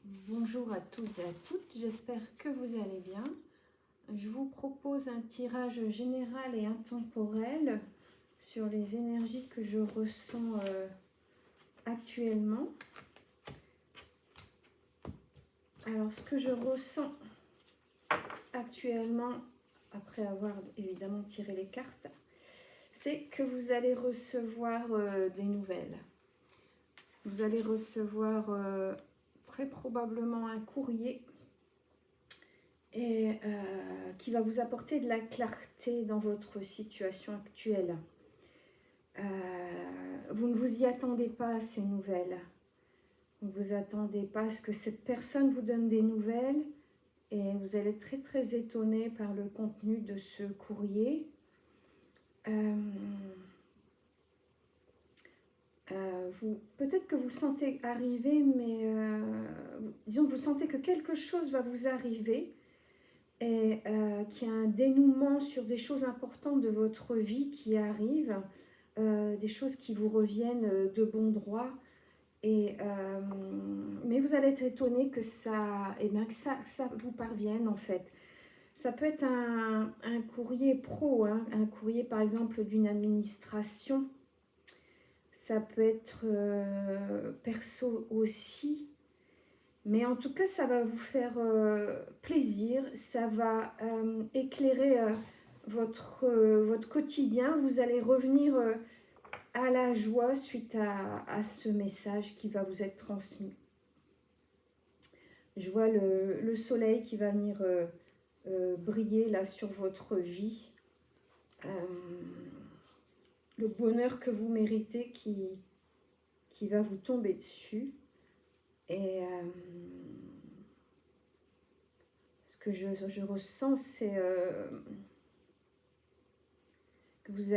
Bonjour à tous et à toutes, j'espère que vous allez bien. Je vous propose un tirage général et intemporel sur les énergies que je ressens actuellement. Alors, ce que je ressens actuellement, après avoir évidemment tiré les cartes, c'est que vous allez recevoir des nouvelles. Vous allez recevoir très probablement un courrier et qui va vous apporter de la clarté dans votre situation actuelle. Vous ne vous y attendez pas à ces nouvelles. Vous ne vous attendez pas à ce que cette personne vous donne des nouvelles et vous allez être très très étonné par le contenu de ce courrier. Peut-être que vous le sentez arriver, mais disons que vous sentez que quelque chose va vous arriver et qu'il y a un dénouement sur des choses importantes de votre vie qui arrivent, des choses qui vous reviennent de bon droit. Mais vous allez être étonné que ça vous parvienne en fait. Ça peut être un courrier pro, hein, un courrier par exemple d'une administration. Ça peut être perso aussi. Mais en tout cas, ça va vous faire plaisir. Ça va éclairer votre quotidien. Vous allez revenir à la joie suite à ce message qui va vous être transmis. Je vois le soleil qui va venir briller là sur votre vie. Le bonheur que vous méritez qui va vous tomber dessus. Et ce que je ressens, c'est que vous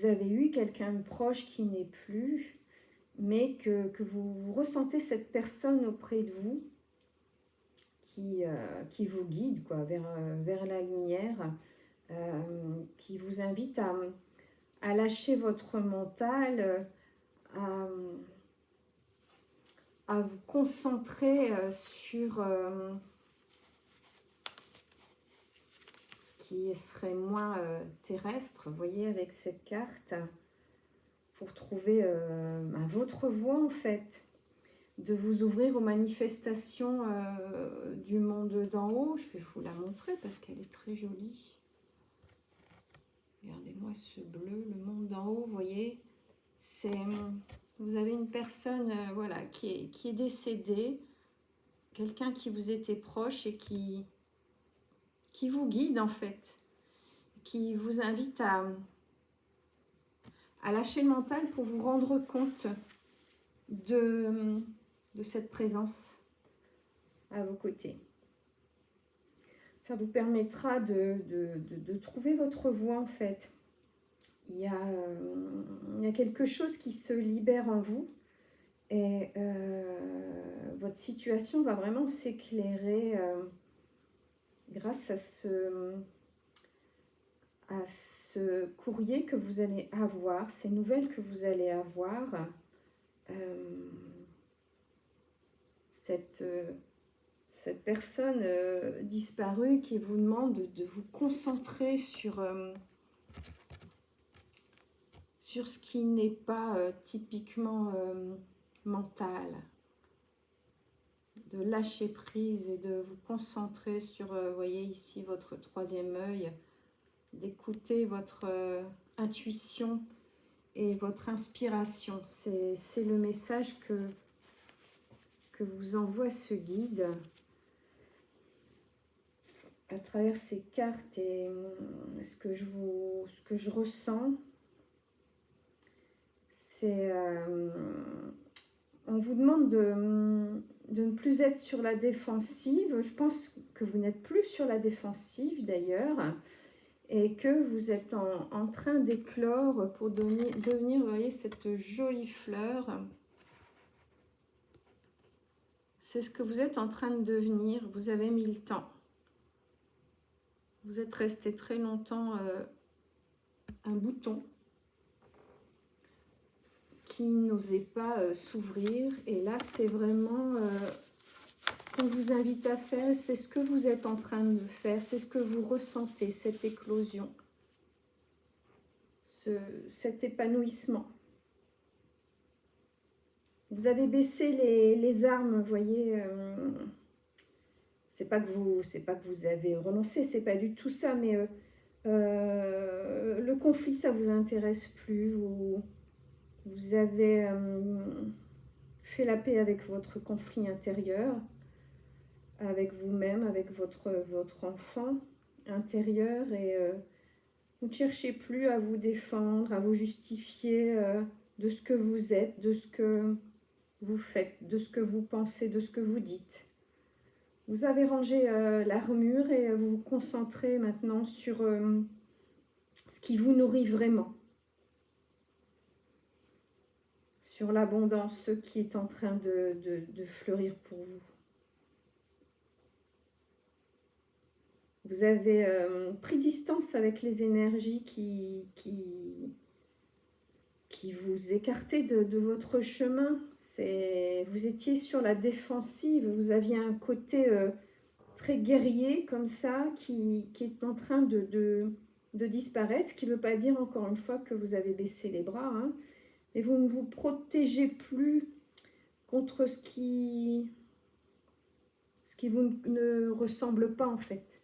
avez eu quelqu'un de proche qui n'est plus, mais que vous ressentez cette personne auprès de vous qui vous guide quoi, vers la lumière, qui vous invite à lâcher votre mental, à vous concentrer sur ce qui serait moins terrestre, vous voyez, avec cette carte, pour trouver votre voie en fait, de vous ouvrir aux manifestations du monde d'en haut. Je vais vous la montrer parce qu'elle est très jolie. Regardez-moi ce bleu, le monde d'en haut, vous voyez, vous avez une personne voilà, qui est décédée, quelqu'un qui vous était proche et qui vous guide en fait, qui vous invite à lâcher le mental pour vous rendre compte de cette présence à vos côtés. Ça vous permettra de trouver votre voie en fait. Il y a quelque chose qui se libère en vous et votre situation va vraiment s'éclairer grâce à ce courrier que vous allez avoir, ces nouvelles que vous allez avoir, cette personne disparue qui vous demande de vous concentrer sur ce qui n'est pas typiquement mental, de lâcher prise et de vous concentrer sur, vous voyez ici, votre troisième œil, d'écouter votre intuition et votre inspiration. C'est le message que vous envoie ce guide à travers ces cartes et ce que je ressens. C'est on vous demande de ne plus être sur la défensive. Je pense que vous n'êtes plus sur la défensive d'ailleurs, et que vous êtes en train d'éclore pour devenir, vous voyez, cette jolie fleur. C'est ce que vous êtes en train de devenir. Vous avez mis le temps. Vous êtes resté très longtemps un bouton qui n'osaient pas s'ouvrir. Et là, c'est vraiment ce qu'on vous invite à faire. C'est ce que vous êtes en train de faire. C'est ce que vous ressentez, cette éclosion, cet épanouissement. Vous avez baissé les armes, vous voyez. C'est pas que vous avez renoncé, c'est pas du tout ça, mais le conflit, ça vous intéresse plus. Vous avez fait la paix avec votre conflit intérieur, avec vous-même, avec votre enfant intérieur, et vous ne cherchez plus à vous défendre, à vous justifier de ce que vous êtes, de ce que vous faites, de ce que vous pensez, de ce que vous dites. Vous avez rangé l'armure et vous vous concentrez maintenant sur ce qui vous nourrit vraiment. Sur l'abondance, ce qui est en train de fleurir pour vous. Vous avez pris distance avec les énergies qui vous écartaient de votre chemin. Vous étiez sur la défensive, vous aviez un côté très guerrier comme ça qui est en train de disparaître, ce qui ne veut pas dire encore une fois que vous avez baissé les bras, hein, mais vous ne vous protégez plus contre ce qui vous ne ressemble pas en fait.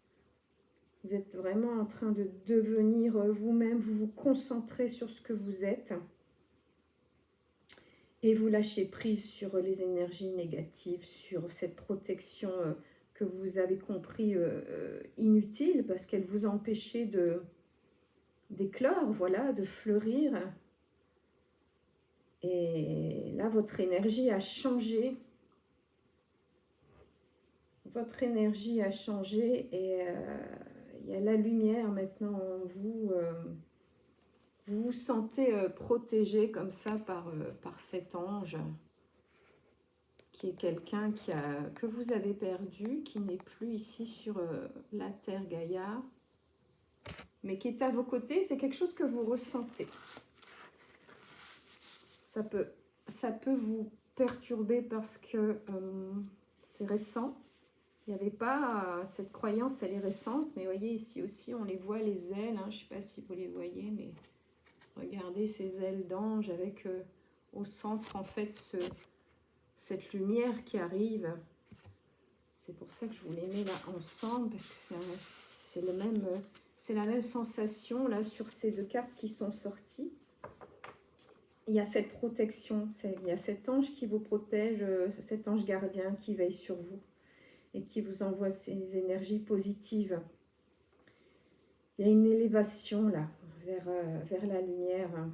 Vous êtes vraiment en train de devenir vous-même, vous vous concentrez sur ce que vous êtes. Et vous lâchez prise sur les énergies négatives, sur cette protection que vous avez compris inutile, parce qu'elle vous empêchait d'éclore, voilà, de fleurir. Et là, votre énergie a changé. Votre énergie a changé et il y a la lumière maintenant en vous. Vous vous sentez protégé comme ça par cet ange qui est quelqu'un que vous avez perdu, qui n'est plus ici sur la Terre Gaïa, mais qui est à vos côtés. C'est quelque chose que vous ressentez. Ça peut vous perturber parce que c'est récent. Il n'y avait pas cette croyance, elle est récente, mais vous voyez ici aussi, on les voit, les ailes, hein, je ne sais pas si vous les voyez, mais regardez ces ailes d'ange avec au centre en fait cette lumière qui arrive. C'est pour ça que je vous les mets là ensemble, parce que c'est la même sensation là sur ces deux cartes qui sont sorties. Il y a cette protection, il y a cet ange qui vous protège, cet ange gardien qui veille sur vous et qui vous envoie ces énergies positives. Il y a une élévation là, vers la lumière, hein.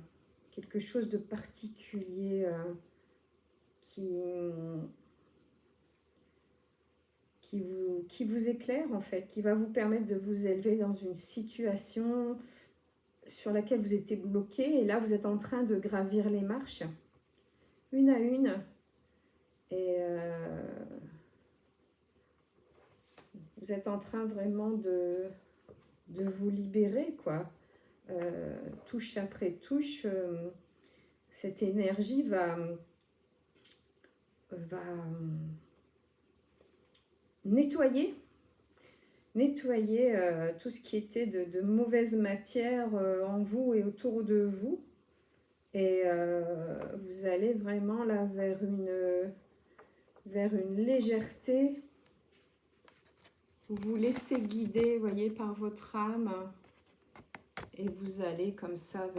Quelque chose de particulier qui vous éclaire en fait, qui va vous permettre de vous élever dans une situation sur laquelle vous étiez bloqué. Et là, vous êtes en train de gravir les marches, une à une. Et vous êtes en train vraiment de vous libérer, quoi. Touche après touche, cette énergie va nettoyer tout ce qui était de mauvaise matière en vous et autour de vous. Et vous allez vraiment là vers une légèreté. Vous vous laissez guider, voyez, par votre âme. Et vous allez comme ça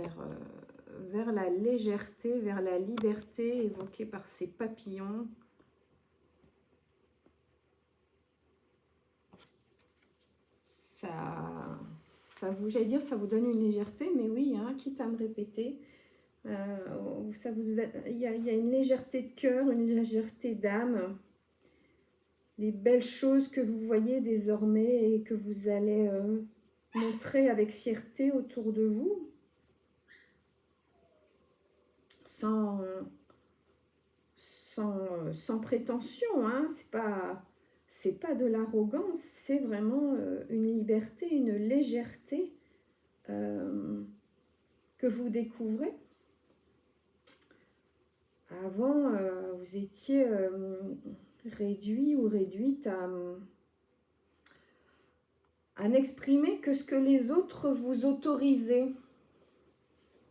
vers la légèreté, vers la liberté évoquée par ces papillons. J'allais dire, ça vous donne une légèreté, mais oui, hein, quitte à me répéter. Il y a une légèreté de cœur, une légèreté d'âme. Les belles choses que vous voyez désormais et que vous allez montrer avec fierté autour de vous, sans prétention, hein. C'est pas de l'arrogance, c'est vraiment une liberté, une légèreté que vous découvrez. Avant, vous étiez réduit ou réduite à n'exprimer que ce que les autres vous autorisaient.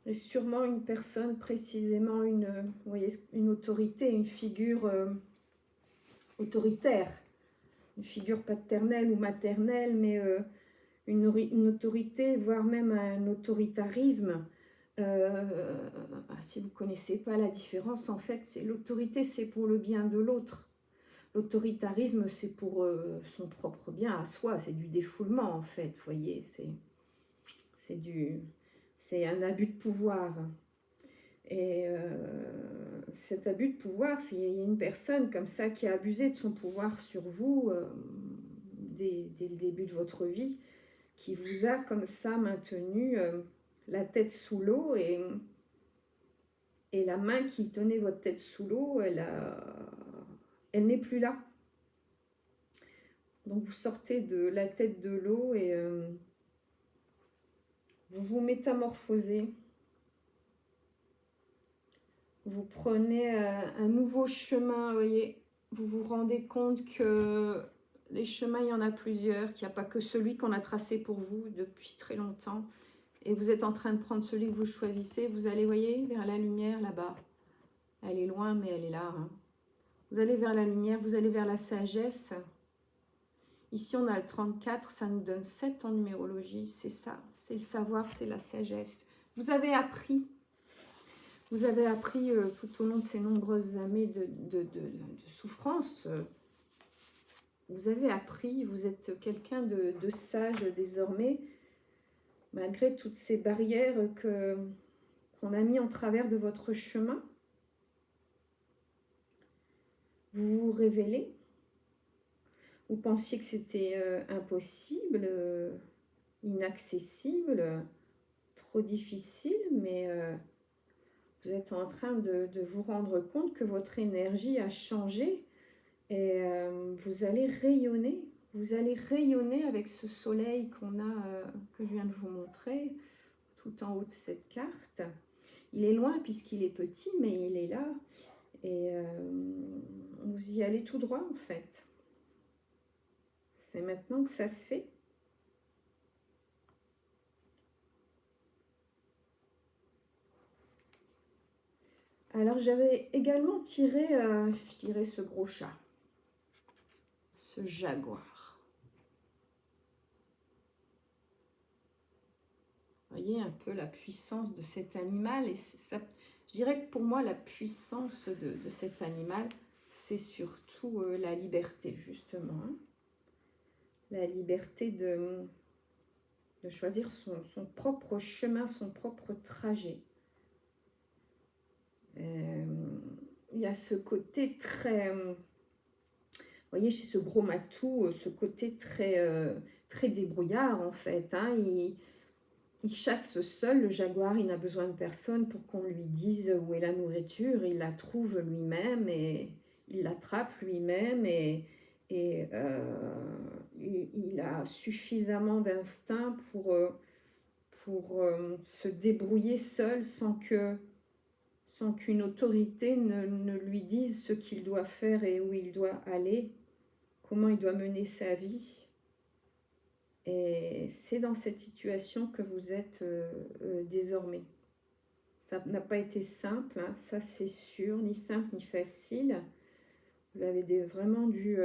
Et sûrement une personne, précisément vous voyez, une autorité, une figure autoritaire, une figure paternelle ou maternelle, mais une autorité, voire même un autoritarisme. Si vous ne connaissez pas la différence, en fait, c'est l'autorité, c'est pour le bien de l'autre. L'autoritarisme, c'est pour son propre bien à soi, c'est du défoulement, en fait, vous voyez, c'est un abus de pouvoir. Et cet abus de pouvoir, il y a une personne comme ça qui a abusé de son pouvoir sur vous dès le début de votre vie, qui vous a comme ça maintenu la tête sous l'eau et la main qui tenait votre tête sous l'eau, elle n'est plus là. Donc vous sortez de la tête de l'eau et vous vous métamorphosez. Vous prenez un nouveau chemin, vous voyez, vous vous rendez compte que les chemins, il y en a plusieurs, qu'il n'y a pas que celui qu'on a tracé pour vous depuis très longtemps. Et vous êtes en train de prendre celui que vous choisissez. Vous allez, voyez, vers la lumière là-bas. Elle est loin, mais elle est là. Hein. Vous allez vers la lumière, vous allez vers la sagesse. Ici, on a le 34, ça nous donne 7 en numérologie. C'est ça, c'est le savoir, c'est la sagesse. Vous avez appris tout au long de ces nombreuses années de souffrance. Vous avez appris, vous êtes quelqu'un de sage désormais, malgré toutes ces barrières qu'on a mis en travers de votre chemin. Vous vous révélez. Vous pensiez que c'était impossible, inaccessible, trop difficile, mais vous êtes en train de vous rendre compte que votre énergie a changé et vous allez rayonner. Vous allez rayonner avec ce soleil que je viens de vous montrer, tout en haut de cette carte. Il est loin puisqu'il est petit, mais il est là. Et vous y allez tout droit en fait. C'est maintenant que ça se fait. Alors j'avais également tiré, je dirais, ce gros chat, ce jaguar. Vous voyez un peu la puissance de cet animal. Et ça, je dirais que pour moi, la puissance de cet animal, c'est surtout la liberté, justement. Hein. La liberté de choisir son propre chemin, son propre trajet. Il y a ce côté très... vous voyez, chez ce gros matou, ce côté très débrouillard, en fait. Hein. Il chasse seul, le jaguar, il n'a besoin de personne pour qu'on lui dise où est la nourriture. Il la trouve lui-même et il l'attrape lui-même et il a suffisamment d'instinct pour se débrouiller seul sans qu'une autorité ne lui dise ce qu'il doit faire et où il doit aller, comment il doit mener sa vie. Et c'est dans cette situation que vous êtes désormais. Ça n'a pas été simple, hein, ça c'est sûr, ni simple ni facile. Vous avez vraiment dû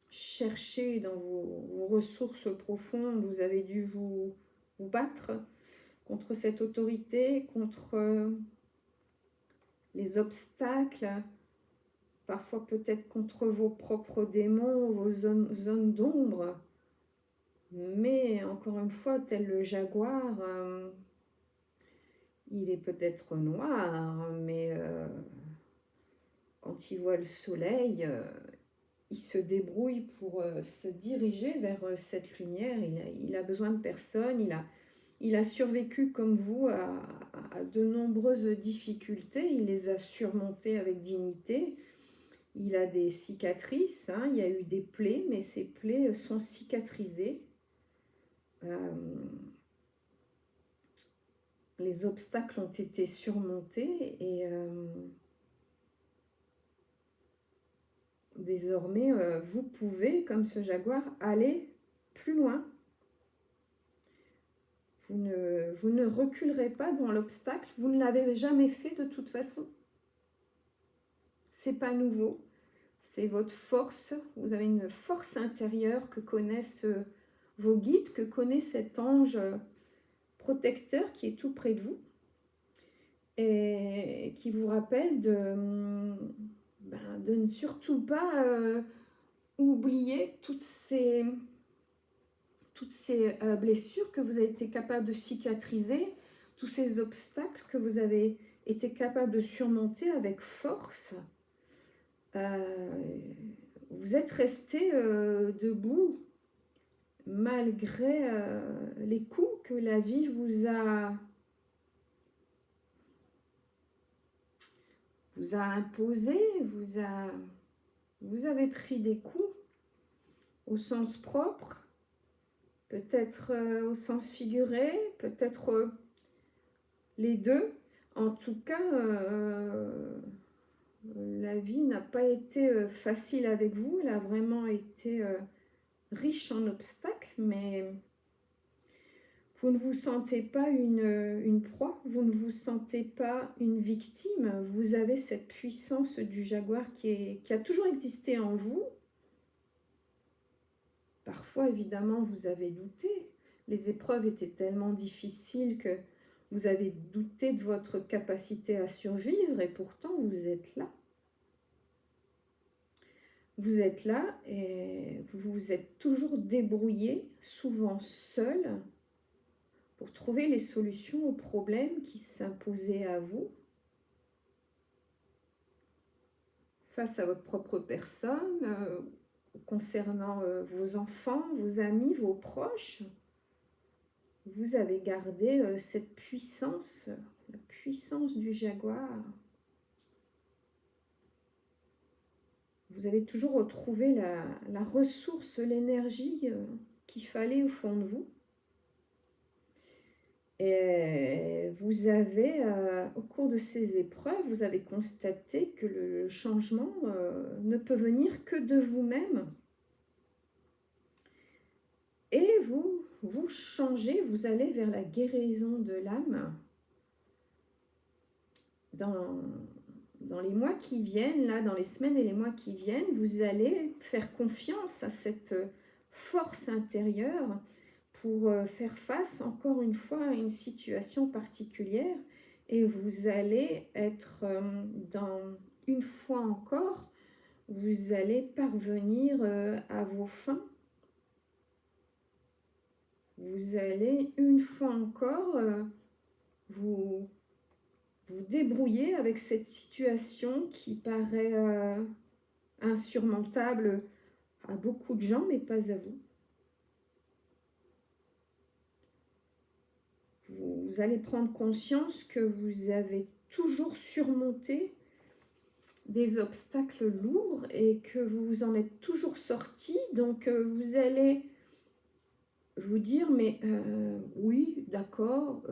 chercher dans vos ressources profondes, vous avez dû vous battre contre cette autorité, contre les obstacles, parfois peut-être contre vos propres démons, vos zones d'ombre. Mais encore une fois, tel le jaguar, il est peut-être noir, mais quand il voit le soleil, il se débrouille pour se diriger vers cette lumière. Il a besoin de personne, il a survécu comme vous à de nombreuses difficultés, il les a surmontées avec dignité. Il a des cicatrices, hein, il y a eu des plaies, mais ces plaies sont cicatrisées. les obstacles ont été surmontés et désormais, vous pouvez, comme ce jaguar, aller plus loin. Vous ne reculerez pas devant l'obstacle. Vous ne l'avez jamais fait de toute façon. C'est pas nouveau. C'est votre force. Vous avez une force intérieure que connaissent vos guides, que connaît cet ange protecteur qui est tout près de vous et qui vous rappelle de ne surtout pas oublier toutes ces blessures que vous avez été capable de cicatriser, tous ces obstacles que vous avez été capable de surmonter avec force. Vous êtes resté debout malgré les coups que la vie vous a imposés. Vous avez pris des coups au sens propre, peut-être au sens figuré, peut-être les deux. En tout cas, la vie n'a pas été facile avec vous. Elle a vraiment été riche en obstacles, mais vous ne vous sentez pas une proie, vous ne vous sentez pas une victime. Vous avez cette puissance du jaguar qui a toujours existé en vous. Parfois, évidemment, vous avez douté. Les épreuves étaient tellement difficiles que vous avez douté de votre capacité à survivre et pourtant, vous êtes là. Vous êtes là et vous vous êtes toujours débrouillé, souvent seul, pour trouver les solutions aux problèmes qui s'imposaient à vous, face à votre propre personne, concernant vos enfants, vos amis, vos proches. Vous avez gardé cette puissance, la puissance du jaguar. Vous avez toujours retrouvé la ressource, l'énergie qu'il fallait au fond de vous. Et vous avez, au cours de ces épreuves, vous avez constaté que le changement ne peut venir que de vous-même. Et vous changez, vous allez vers la guérison de l'âme. Dans les mois qui viennent, là, dans les semaines et les mois qui viennent, vous allez faire confiance à cette force intérieure pour faire face encore une fois à une situation particulière et vous allez être une fois encore, vous allez parvenir à vos fins. Vous allez une fois encore vous débrouiller avec cette situation qui paraît insurmontable à beaucoup de gens, mais pas à vous. Vous allez prendre conscience que vous avez toujours surmonté des obstacles lourds et que vous en êtes toujours sorti. Donc, vous allez vous dire, mais oui, d'accord,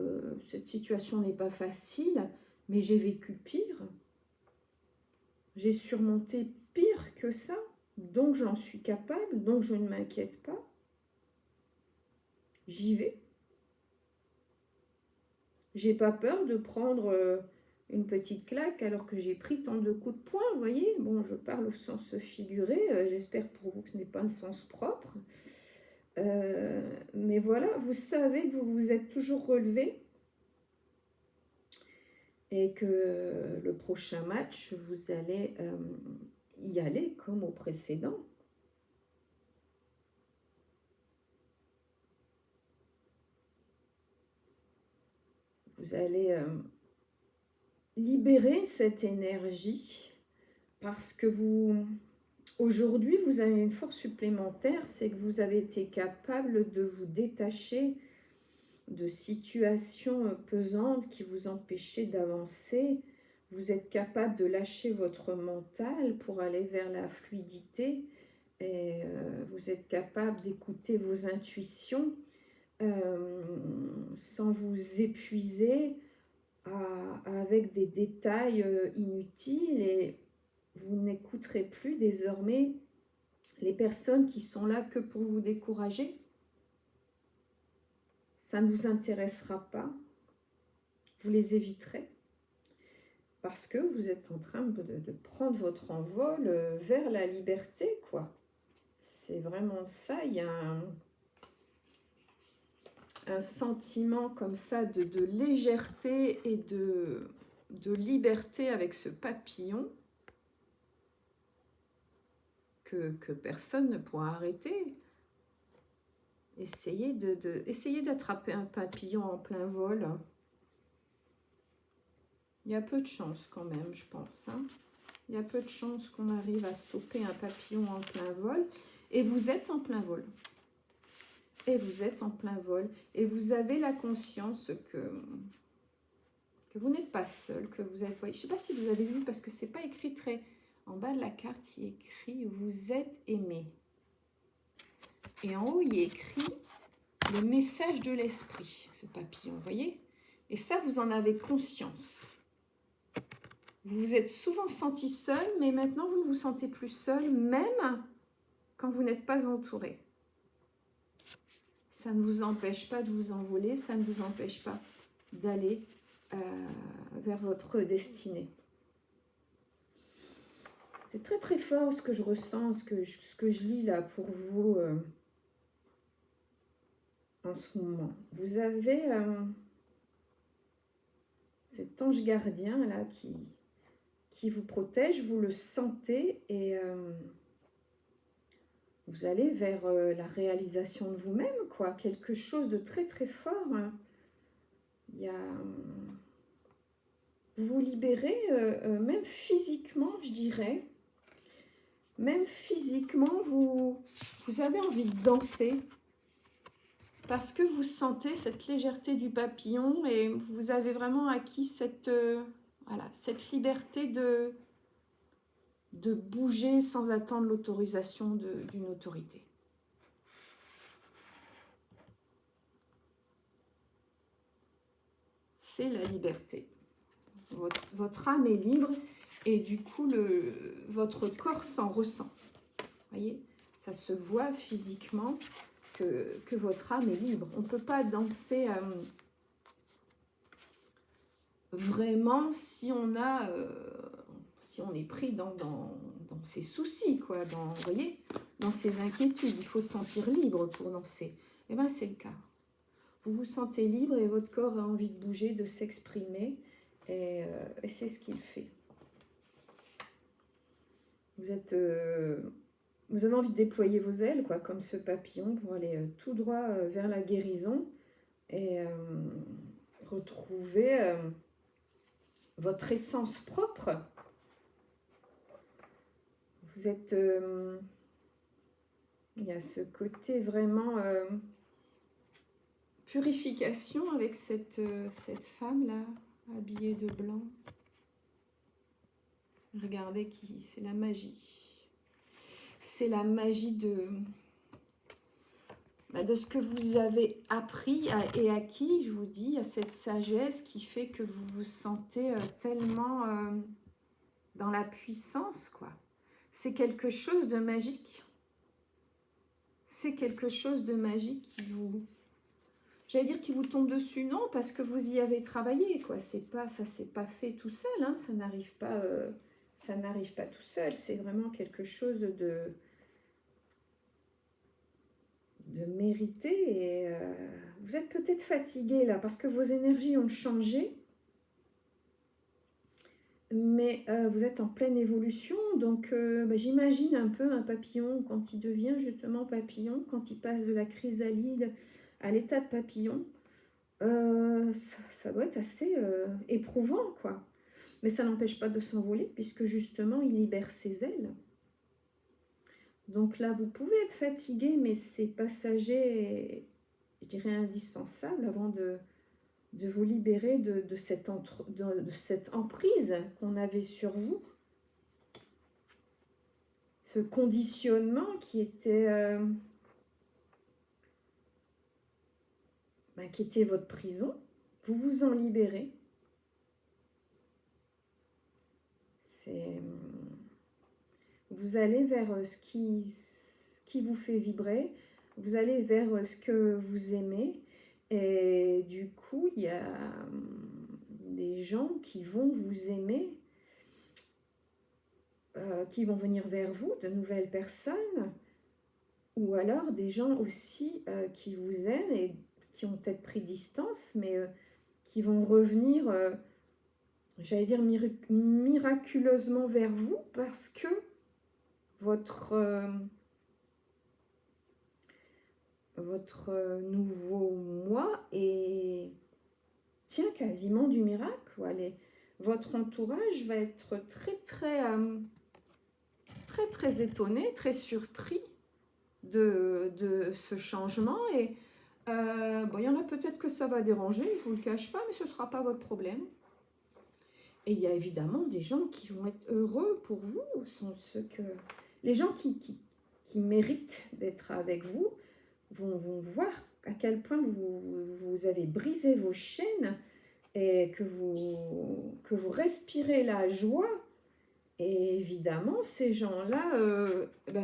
cette situation n'est pas facile, mais j'ai vécu pire. J'ai surmonté pire que ça, donc j'en suis capable, donc je ne m'inquiète pas. J'y vais. J'ai pas peur de prendre une petite claque alors que j'ai pris tant de coups de poing, vous voyez. Bon, je parle au sens figuré, j'espère pour vous que ce n'est pas un sens propre. Mais voilà, vous savez que vous vous êtes toujours relevé et que le prochain match, vous allez y aller comme au précédent. Vous allez libérer cette énergie parce que aujourd'hui, vous avez une force supplémentaire, c'est que vous avez été capable de vous détacher de situations pesantes qui vous empêchaient d'avancer. Vous êtes capable de lâcher votre mental pour aller vers la fluidité et vous êtes capable d'écouter vos intuitions sans vous épuiser avec des détails inutiles, et vous n'écouterez plus désormais les personnes qui sont là que pour vous décourager. Ça ne vous intéressera pas, vous les éviterez, parce que vous êtes en train de prendre votre envol vers la liberté, quoi. C'est vraiment ça, il y a un sentiment comme ça de légèreté et de liberté avec ce papillon que personne ne pourra arrêter. Essayez d'attraper un papillon en plein vol. Il y a peu de chance quand même, je pense. Hein. Il y a peu de chance qu'on arrive à stopper un papillon en plein vol. Et vous êtes en plein vol. Et vous êtes en plein vol. Et vous avez la conscience que vous n'êtes pas seul, que vous êtes... Je ne sais pas si vous avez vu, parce que ce n'est pas écrit très... En bas de la carte, il est écrit « Vous êtes aimé ». Et en haut, il est écrit « Le message de l'esprit », ce papillon, vous voyez? Et ça, vous en avez conscience. Vous vous êtes souvent senti seul, mais maintenant, vous ne vous sentez plus seul, même quand vous n'êtes pas entouré. Ça ne vous empêche pas de vous envoler, ça ne vous empêche pas d'aller vers votre destinée. C'est très très fort ce que je ressens, ce que je lis là pour vous en ce moment. Vous avez cet ange gardien là qui vous protège, vous le sentez, et vous allez vers la réalisation de vous-même, quoi. Quelque chose de très très fort. Hein. Il y a... vous vous libérez, même physiquement, je dirais. Même physiquement, vous avez envie de danser. Parce que vous sentez cette légèreté du papillon, et vous avez vraiment acquis cette, voilà, cette liberté de bouger sans attendre l'autorisation d'une autorité. C'est la liberté. Votre âme est libre, et du coup, votre corps s'en ressent. Vous voyez, ça se voit physiquement que votre âme est libre. On ne peut pas danser vraiment si on est pris dans ses soucis, quoi, vous voyez, dans ses inquiétudes. Il faut se sentir libre pour danser. Et bien, c'est le cas. Vous vous sentez libre et votre corps a envie de bouger, de s'exprimer, et c'est ce qu'il fait. Vous avez envie de déployer vos ailes, quoi, comme ce papillon, pour aller tout droit vers la guérison et retrouver votre essence propre. Vous êtes... il y a ce côté vraiment purification avec cette femme-là, habillée de blanc. Regardez c'est la magie. C'est la magie de ce que vous avez appris et acquis, je vous dis, à cette sagesse qui fait que vous vous sentez tellement dans la puissance, quoi. C'est quelque chose de magique. C'est quelque chose de magique qui vous... J'allais dire qui vous tombe dessus, non, parce que vous y avez travaillé, quoi. Ça s'est pas fait tout seul, hein, ça n'arrive pas tout seul. C'est vraiment quelque chose de mérité, et vous êtes peut-être fatigué là parce que vos énergies ont changé, mais vous êtes en pleine évolution, donc j'imagine un peu un papillon quand il devient justement papillon, quand il passe de la chrysalide à l'état de papillon. Ça doit être assez éprouvant, quoi, mais ça n'empêche pas de s'envoler puisque justement il libère ses ailes. Donc là, vous pouvez être fatigué, mais c'est passager et, je dirais, indispensable avant de vous libérer de cette emprise qu'on avait sur vous. Ce conditionnement qui était qui était votre prison, vous vous en libérez. Vous allez vers ce qui vous fait vibrer, vous allez vers ce que vous aimez, et du coup, il y a des gens qui vont vous aimer, qui vont venir vers vous, de nouvelles personnes, ou alors des gens aussi qui vous aiment et qui ont peut-être pris distance, mais qui vont revenir, j'allais dire miraculeusement vers vous, parce que votre nouveau moi tient quasiment du miracle. Votre entourage va être très étonné, très surpris de ce changement. Et bon, il y en a peut-être que ça va déranger, je ne vous le cache pas, mais ce ne sera pas votre problème. Et il y a évidemment des gens qui vont être heureux pour vous, sont ceux que... Les gens qui méritent d'être avec vous vont voir à quel point vous avez brisé vos chaînes et que vous respirez la joie. Et évidemment, ces gens-là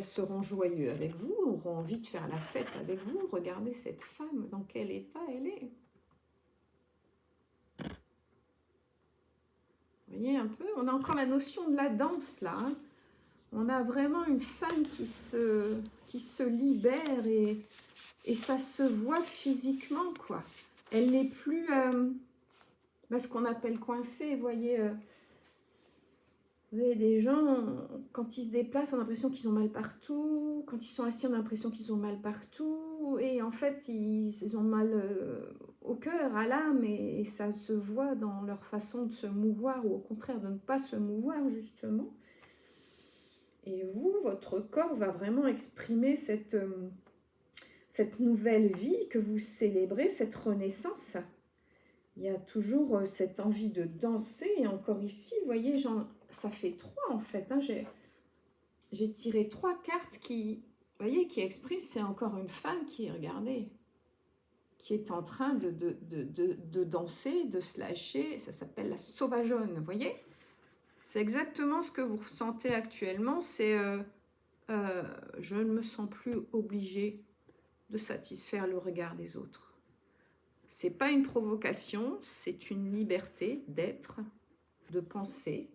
seront joyeux avec vous, auront envie de faire la fête avec vous. Regardez cette femme, dans quel état elle est. Vous voyez un peu, on a encore la notion de la danse là. Hein. On a vraiment une femme qui se libère et ça se voit physiquement, quoi. Elle n'est plus ce qu'on appelle coincée, vous voyez, des gens, quand ils se déplacent, on a l'impression qu'ils ont mal partout. Quand ils sont assis, on a l'impression qu'ils ont mal partout. Et en fait, ils ont mal au cœur, à l'âme, et ça se voit dans leur façon de se mouvoir, ou au contraire de ne pas se mouvoir, justement. Et vous, votre corps va vraiment exprimer cette nouvelle vie que vous célébrez, cette renaissance. Il y a toujours cette envie de danser. Et encore ici, vous voyez, ça fait 3 en fait. Hein, j'ai tiré 3 cartes qui expriment, c'est encore une femme qui, regardez, qui est en train de danser, de se lâcher. Ça s'appelle la sauvageonne, vous voyez. C'est exactement ce que vous ressentez actuellement. C'est je ne me sens plus obligée de satisfaire le regard des autres. C'est pas une provocation, c'est une liberté d'être, de penser.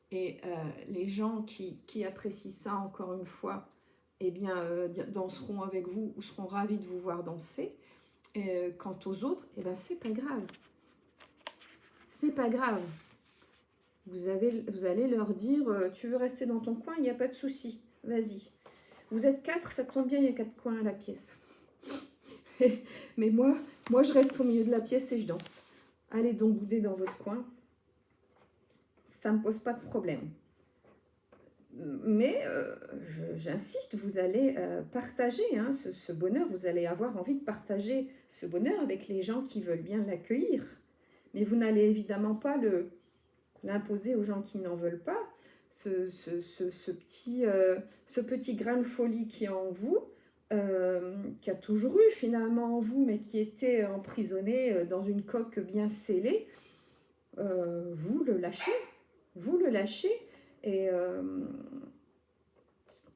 Et les gens qui apprécient ça, encore une fois, eh bien, danseront avec vous ou seront ravis de vous voir danser. Et, quant aux autres, eh ben, c'est pas grave. Ce n'est pas grave. Vous allez leur dire, tu veux rester dans ton coin, il n'y a pas de souci, vas-y. Vous êtes 4, ça tombe bien, il y a 4 coins à la pièce. Mais moi, je reste au milieu de la pièce et je danse. Allez donc bouder dans votre coin. Ça ne me pose pas de problème. Mais j'insiste, vous allez partager ce bonheur. Vous allez avoir envie de partager ce bonheur avec les gens qui veulent bien l'accueillir. Mais vous n'allez évidemment pas l'imposer aux gens qui n'en veulent pas. Ce petit grain de folie qui est en vous, qui a toujours eu finalement en vous, mais qui était emprisonné dans une coque bien scellée, vous le lâchez. Vous le lâchez et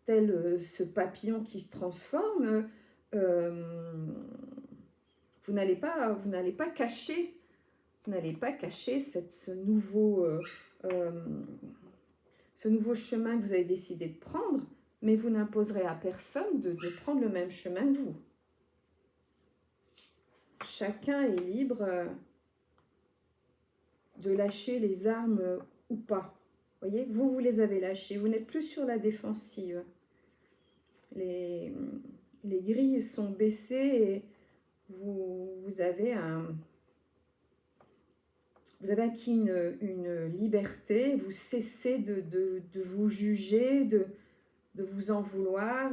tel ce papillon qui se transforme, vous n'allez pas cacher, ce nouveau chemin que vous avez décidé de prendre, mais vous n'imposerez à personne de prendre le même chemin que vous. Chacun est libre de lâcher les armes ou pas. Vous voyez, vous les avez lâchés, vous n'êtes plus sur la défensive. Les grilles sont baissées et vous avez acquis une liberté, vous cessez de vous juger, de vous en vouloir,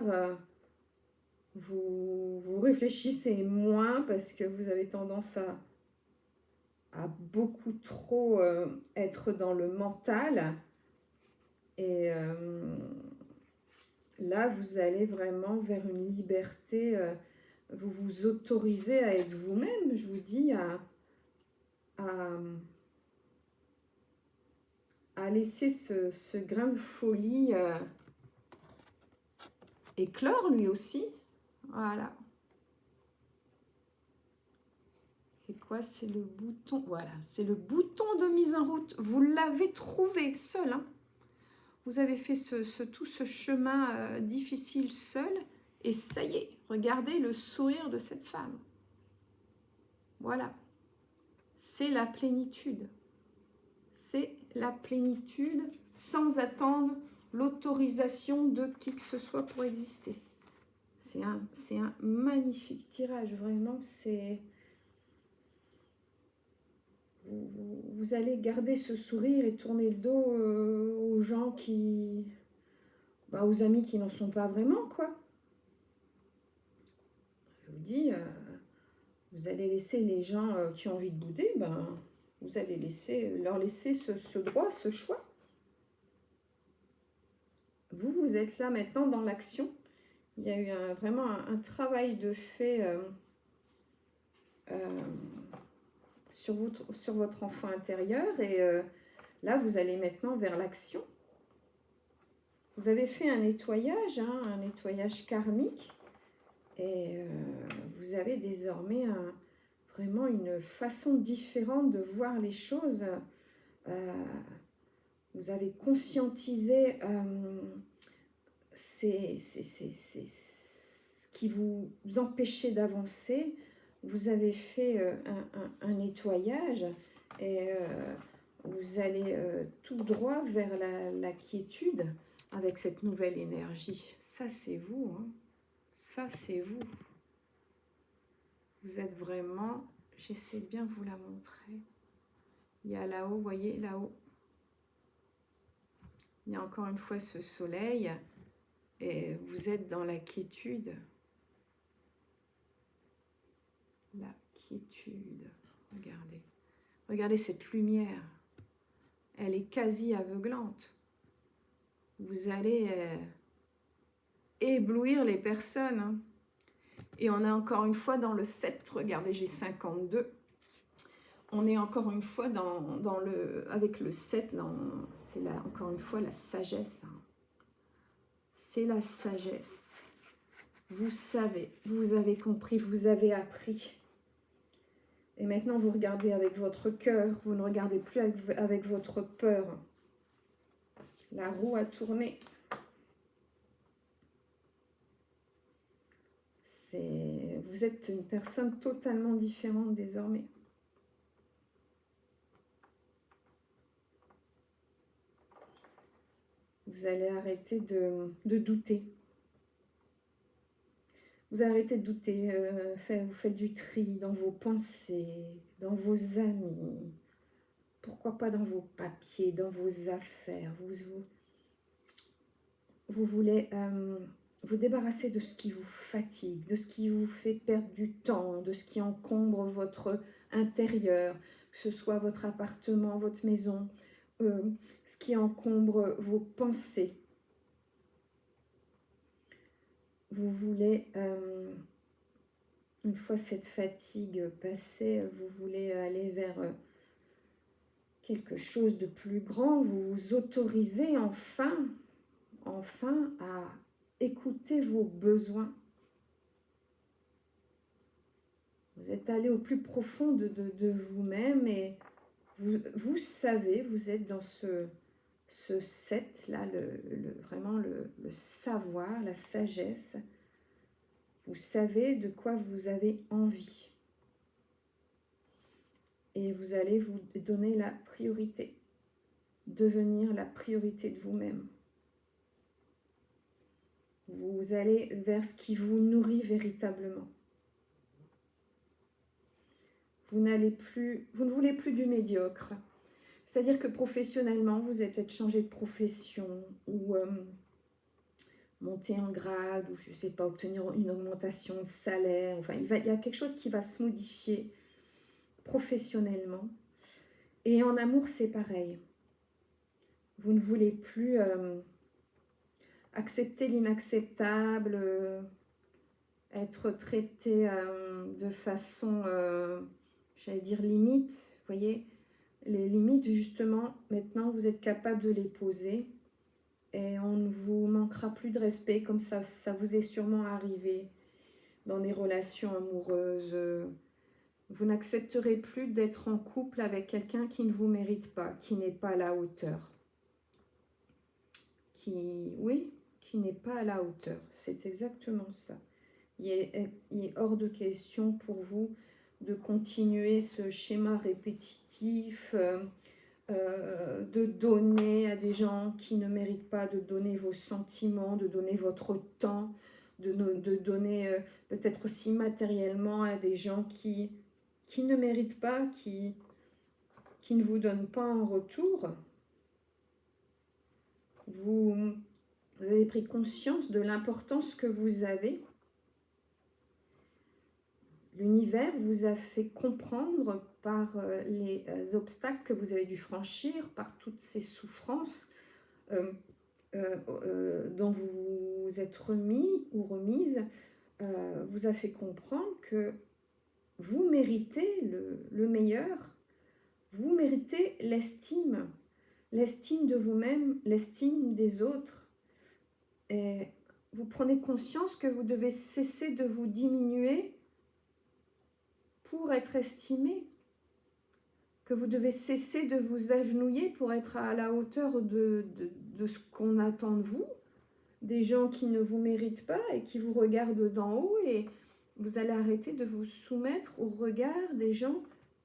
vous réfléchissez moins parce que vous avez tendance à beaucoup trop être dans le mental. Et là, vous allez vraiment vers une liberté vous vous autorisez à être vous-même, je vous dis, à, à laisser ce grain de folie éclore lui aussi. Voilà. C'est quoi? C'est le bouton. Voilà, c'est le bouton de mise en route. Vous l'avez trouvé seul. Hein. Vous avez fait tout ce chemin difficile seul. Et ça y est, regardez le sourire de cette femme. Voilà. C'est la plénitude. C'est la plénitude sans attendre l'autorisation de qui que ce soit pour exister. C'est un magnifique tirage, vraiment. C'est... Vous allez garder ce sourire et tourner le dos aux gens qui... Bah, aux amis qui n'en sont pas vraiment, quoi. Je vous dis, vous allez laisser les gens qui ont envie de bouder, ben, vous allez leur laisser ce droit, ce choix. Vous êtes là maintenant dans l'action. Il y a eu vraiment un travail de fait sur votre enfant intérieur. Et là, vous allez maintenant vers l'action. Vous avez fait un nettoyage, hein, un nettoyage karmique. Et vous avez désormais vraiment une façon différente de voir les choses. Vous avez conscientisé ce qui vous empêchait d'avancer. Vous avez fait un nettoyage et vous allez tout droit vers la quiétude avec cette nouvelle énergie. Ça, c'est vous. Hein. Ça, c'est vous. Vous êtes vraiment... J'essaie de bien vous la montrer. Il y a là-haut, vous voyez, là-haut. Il y a encore une fois ce soleil. Et vous êtes dans la quiétude. La quiétude. Regardez. Regardez cette lumière. Elle est quasi aveuglante. Vous allez éblouir les personnes. Hein. Et on est encore une fois dans le 7. Regardez, j'ai 52. On est encore une fois avec le 7. C'est encore une fois la sagesse. Là. C'est la sagesse. Vous savez, vous avez compris, vous avez appris. Et maintenant, vous regardez avec votre cœur. Vous ne regardez plus avec votre peur. La roue a tourné. Vous êtes une personne totalement différente désormais. Vous allez arrêter de douter. Vous arrêtez de douter. Vous faites du tri dans vos pensées, dans vos amis. Pourquoi pas dans vos papiers, dans vos affaires. Vous voulez vous débarrasser de ce qui vous fatigue, de ce qui vous fait perdre du temps, de ce qui encombre votre intérieur, que ce soit votre appartement, votre maison, ce qui encombre vos pensées. Vous voulez, une fois cette fatigue passée, vous voulez aller vers quelque chose de plus grand. Vous vous autorisez enfin à écouter vos besoins. Vous êtes allé au plus profond de vous-même et vous savez, vous êtes dans ce 7 là, vraiment le savoir, la sagesse. Vous savez de quoi vous avez envie. Et vous allez vous donner la priorité. Devenir la priorité de vous-même. Vous allez vers ce qui vous nourrit véritablement. Vous ne voulez plus du médiocre. C'est-à-dire que professionnellement, vous avez peut-être changé de profession ou monter en grade ou je ne sais pas, obtenir une augmentation de salaire. Enfin, il y a quelque chose qui va se modifier professionnellement. Et en amour, c'est pareil. Vous ne voulez plus accepter l'inacceptable, être traité de façon, j'allais dire limite, vous voyez, les limites justement, maintenant vous êtes capable de les poser et on ne vous manquera plus de respect comme ça vous est sûrement arrivé dans des relations amoureuses. Vous n'accepterez plus d'être en couple avec quelqu'un qui ne vous mérite pas, qui n'est pas à la hauteur. Oui, qui n'est pas à la hauteur. C'est exactement ça. Il est hors de question pour vous de continuer ce schéma répétitif, de donner à des gens qui ne méritent pas, de donner vos sentiments, de donner votre temps, de donner peut-être aussi matériellement à des gens qui ne méritent pas, qui ne vous donnent pas en retour. Vous avez pris conscience de l'importance que vous avez. L'univers vous a fait comprendre par les obstacles que vous avez dû franchir, par toutes ces souffrances dont vous vous êtes remis ou remise, vous a fait comprendre que vous méritez le meilleur, vous méritez l'estime de vous-même, l'estime des autres. Et vous prenez conscience que vous devez cesser de vous diminuer pour être estimé, que vous devez cesser de vous agenouiller pour être à la hauteur de ce qu'on attend de vous, des gens qui ne vous méritent pas et qui vous regardent d'en haut, et vous allez arrêter de vous soumettre au regard des gens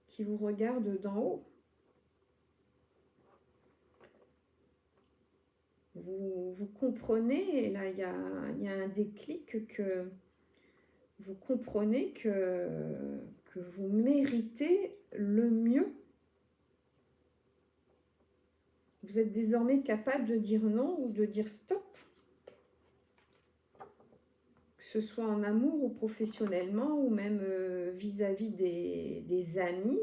qui vous regardent d'en haut. Vous comprenez, et là il y a un déclic, que vous comprenez que vous méritez le mieux. Vous êtes désormais capable de dire non ou de dire stop. Que ce soit en amour ou professionnellement ou même vis-à-vis des amis.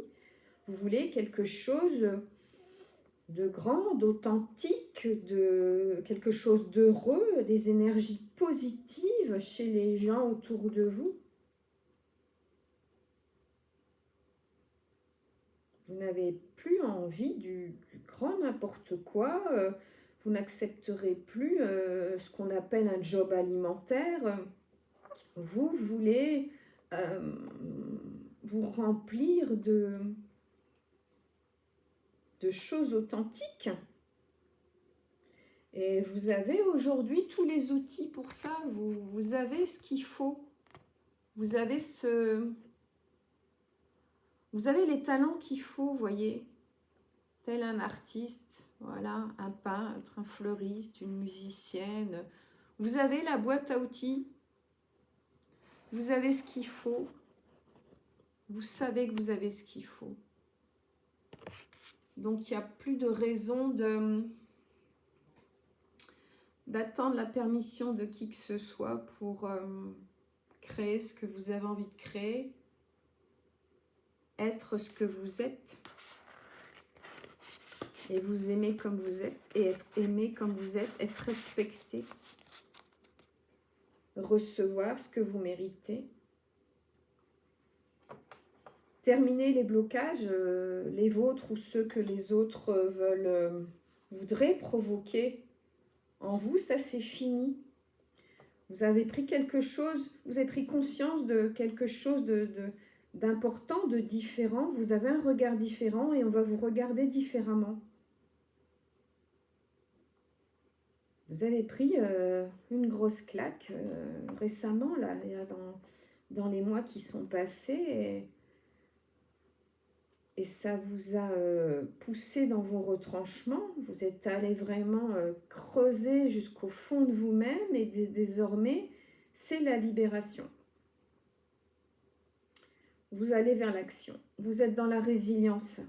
Vous voulez quelque chose de grand, d'authentique, de quelque chose d'heureux, des énergies positives chez les gens autour de vous. Vous n'avez plus envie du grand n'importe quoi. Vous n'accepterez plus ce qu'on appelle un job alimentaire. Vous voulez vous remplir de choses authentiques. Et vous avez aujourd'hui tous les outils pour ça. Vous avez ce qu'il faut. Vous avez les talents qu'il faut, voyez. Tel un artiste, voilà, un peintre, un fleuriste, une musicienne. Vous avez la boîte à outils. Vous avez ce qu'il faut. Vous savez que vous avez ce qu'il faut. Donc, il n'y a plus de raison d'attendre la permission de qui que ce soit pour créer ce que vous avez envie de créer, être ce que vous êtes, et vous aimer comme vous êtes, et être aimé comme vous êtes, être respecté, recevoir ce que vous méritez. Terminer les blocages, les vôtres ou ceux que les autres voudraient provoquer en vous, ça c'est fini. Vous avez pris quelque chose, vous avez pris conscience de quelque chose d'important, de différent. Vous avez un regard différent et on va vous regarder différemment. Vous avez pris une grosse claque récemment, là dans les mois qui sont passés. Et ça vous a poussé dans vos retranchements. Vous êtes allé vraiment creuser jusqu'au fond de vous-même. Et désormais, c'est la libération. Vous allez vers l'action. Vous êtes dans la résilience.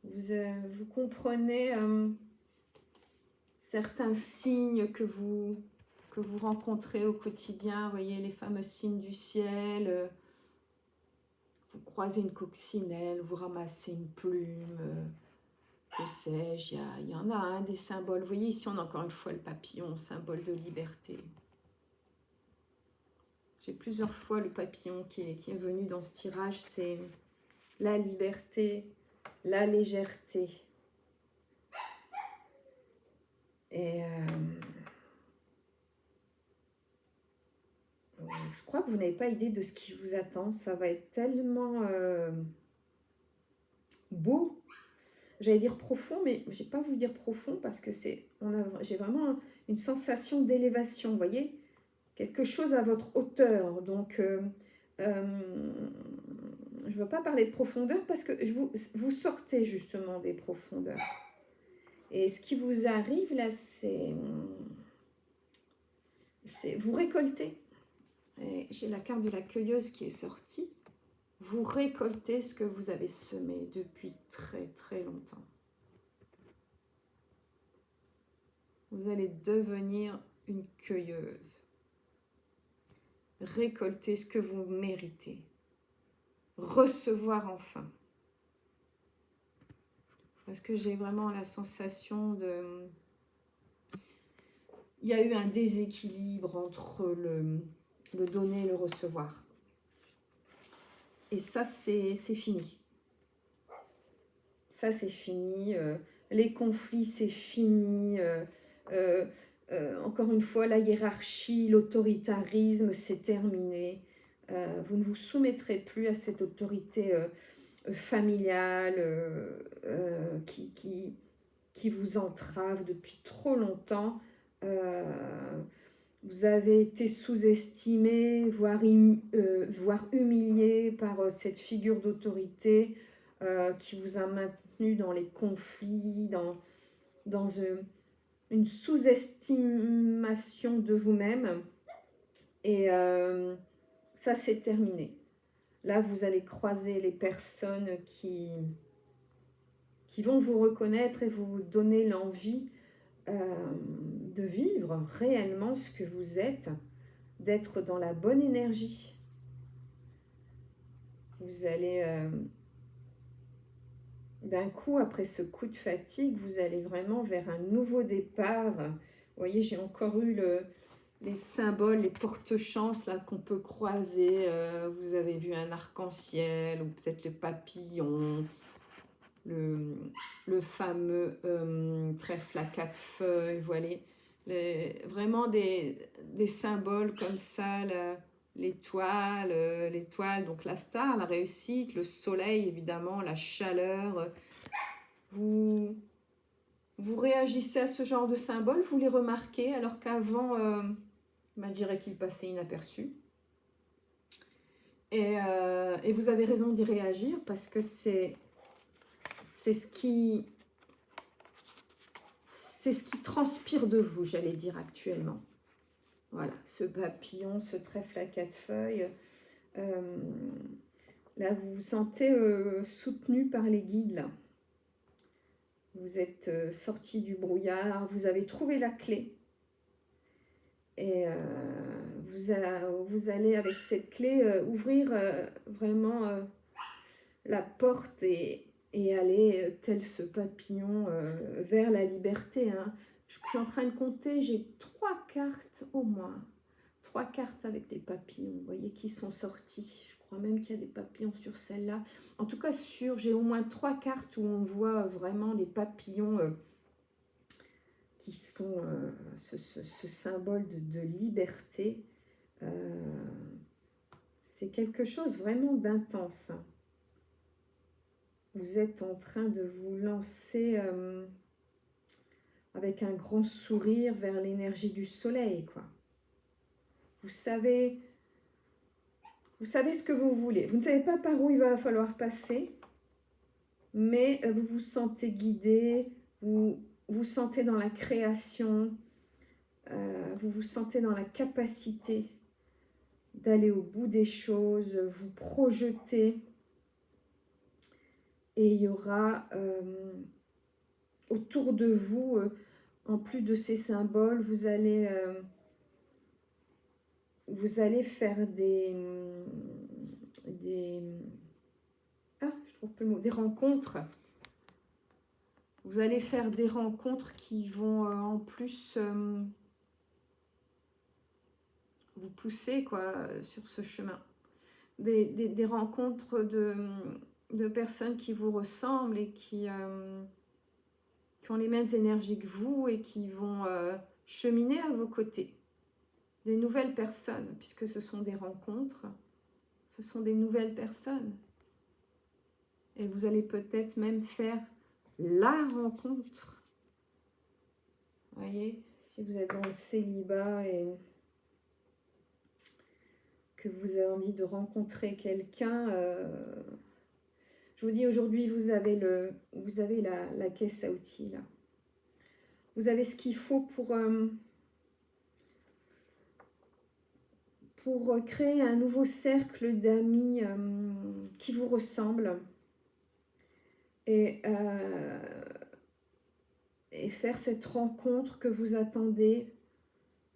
Vous comprenez certains signes que vous rencontrez au quotidien. Vous voyez les fameux signes du ciel. Vous croisez une coccinelle, vous ramassez une plume, que sais-je, il y en a un des symboles. Vous voyez ici, on a encore une fois le papillon, symbole de liberté. J'ai plusieurs fois le papillon qui est venu dans ce tirage. C'est la liberté, la légèreté. Et je crois que vous n'avez pas idée de ce qui vous attend. Ça va être tellement beau. J'allais dire profond, mais je n'ai pas voulu dire profond parce que j'ai vraiment une sensation d'élévation, vous voyez, quelque chose à votre hauteur. Donc, je ne veux pas parler de profondeur parce que vous sortez justement des profondeurs. Et ce qui vous arrive là, c'est vous récoltez. J'ai la carte de la cueilleuse qui est sortie. Vous récoltez ce que vous avez semé depuis très très longtemps. Vous allez devenir une cueilleuse. Récolter ce que vous méritez. Recevoir enfin. Parce que j'ai vraiment la sensation de... Il y a eu un déséquilibre entre le donner et le recevoir. Et ça, c'est fini. Ça, c'est fini. Les conflits, c'est fini. Encore une fois, la hiérarchie, l'autoritarisme, c'est terminé. Vous ne vous soumettrez plus à cette autorité familiale qui vous entrave depuis trop longtemps. Vous avez été sous-estimé, voire humilié par cette figure d'autorité qui vous a maintenu dans les conflits, dans une sous-estimation de vous-même. Et ça, c'est terminé. Là, vous allez croiser les personnes qui vont vous reconnaître et vous donner l'envie de vivre réellement ce que vous êtes, d'être dans la bonne énergie. Vous allez, d'un coup, après ce coup de fatigue, vous allez vraiment vers un nouveau départ. Vous voyez, j'ai encore eu les symboles, les porte-chances là qu'on peut croiser. Vous avez vu un arc-en-ciel ou peut-être le papillon, le fameux trèfle à 4 feuilles, voilà. Vraiment des symboles comme ça, l'étoile, donc la star, la réussite, le soleil évidemment, la chaleur. Vous réagissez à ce genre de symboles, vous les remarquez, alors qu'avant, je dirais qu'ils passaient inaperçus. Et vous avez raison d'y réagir parce que c'est ce qui transpire de vous, j'allais dire actuellement. Voilà, ce papillon, ce trèfle à 4 feuilles. Là, vous vous sentez soutenu par les guides. Là. Vous êtes sorti du brouillard, vous avez trouvé la clé. Et vous allez, avec cette clé, ouvrir vraiment la porte et aller, tel ce papillon, vers la liberté. Hein. Je suis en train de compter, j'ai 3 cartes au moins. 3 cartes avec des papillons, vous voyez, qui sont sortis. Je crois même qu'il y a des papillons sur celle-là. En tout cas, j'ai au moins 3 cartes où on voit vraiment les papillons qui sont ce symbole de liberté. C'est quelque chose vraiment d'intense. Vous êtes en train de vous lancer avec un grand sourire vers l'énergie du soleil, quoi. Vous savez ce que vous voulez. Vous ne savez pas par où il va falloir passer, mais vous vous sentez guidé, vous vous sentez dans la création, vous vous sentez dans la capacité d'aller au bout des choses, vous projetez. Et il y aura autour de vous, en plus de ces symboles, vous allez faire des je trouve plus le mot, des rencontres. Vous allez faire des rencontres qui vont en plus vous pousser quoi, sur ce chemin. Des rencontres de personnes qui vous ressemblent et qui ont les mêmes énergies que vous et qui vont cheminer à vos côtés. Des nouvelles personnes, puisque ce sont des rencontres, ce sont des nouvelles personnes. Et vous allez peut-être même faire la rencontre. Vous voyez, si vous êtes dans le célibat et que vous avez envie de rencontrer quelqu'un, je vous dis aujourd'hui, vous avez la caisse à outils là. Vous avez ce qu'il faut pour créer un nouveau cercle d'amis qui vous ressemblent et faire cette rencontre que vous attendez.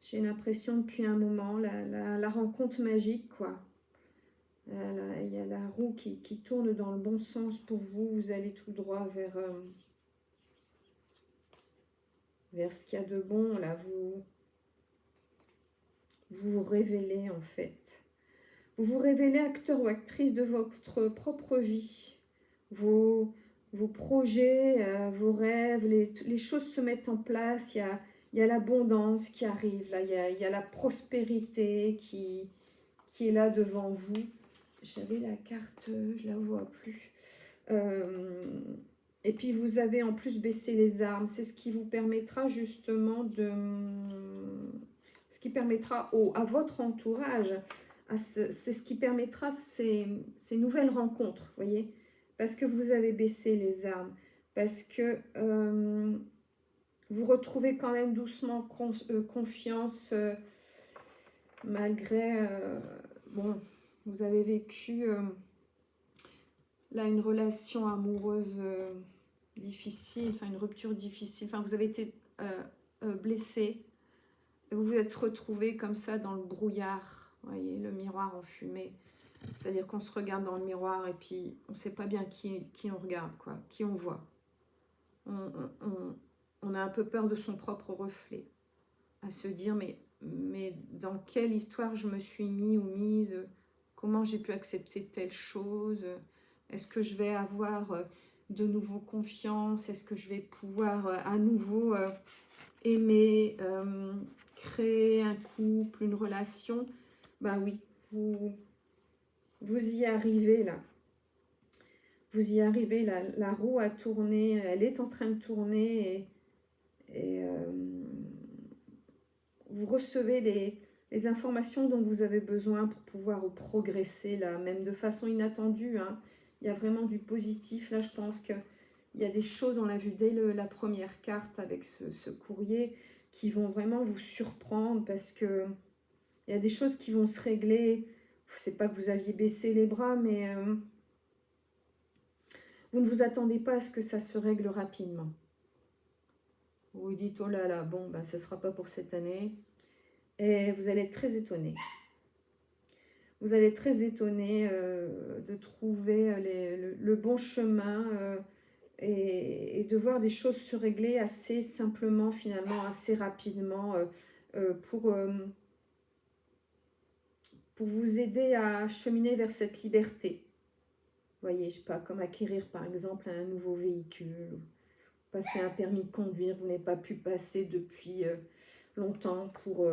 J'ai l'impression depuis un moment, la rencontre magique, quoi. Il y a la roue qui tourne dans le bon sens pour vous. Vous allez tout droit vers ce qu'il y a de bon. Là, vous vous révélez, en fait. Vous vous révélez acteur ou actrice de votre propre vie. Vos projets, vos rêves, les choses se mettent en place. Il y a l'abondance qui arrive, là. Il y a la prospérité qui est là devant vous. J'avais la carte, je la vois plus. Et puis vous avez en plus baissé les armes. C'est ce qui vous permettra justement ce qui permettra à votre entourage, c'est ce qui permettra ces nouvelles rencontres, voyez, parce que vous avez baissé les armes, parce que vous retrouvez quand même doucement confiance, malgré, bon, vous avez vécu là une relation amoureuse difficile, enfin une rupture difficile, enfin vous avez été blessé, vous vous êtes retrouvé comme ça dans le brouillard, vous voyez, le miroir en fumée. C'est-à-dire qu'on se regarde dans le miroir et puis on ne sait pas bien qui on regarde, quoi, qui on voit. On a un peu peur de son propre reflet, à se dire mais dans quelle histoire je me suis mis ou mise, comment j'ai pu accepter telle chose, est-ce que je vais avoir de nouveau confiance, est-ce que je vais pouvoir à nouveau aimer, créer un couple, une relation. Ben oui, vous y arrivez là. Vous y arrivez, la roue a tourné, elle est en train de tourner et vous recevez les informations dont vous avez besoin pour pouvoir progresser là, même de façon inattendue, hein. Il y a vraiment du positif là, je pense qu'il y a des choses, on l'a vu dès la première carte avec ce courrier, qui vont vraiment vous surprendre parce que il y a des choses qui vont se régler. C'est pas que vous aviez baissé les bras, mais vous ne vous attendez pas à ce que ça se règle rapidement. Vous vous dites, oh là là, bon, ben, ce ne sera pas pour cette année. Et vous allez être très étonné. Vous allez être très étonné de trouver le bon chemin et de voir des choses se régler assez simplement, finalement, assez rapidement pour vous aider à cheminer vers cette liberté. Vous voyez, je ne sais pas, comme acquérir par exemple un nouveau véhicule, passer un permis de conduire, vous n'avez pas pu passer depuis longtemps pour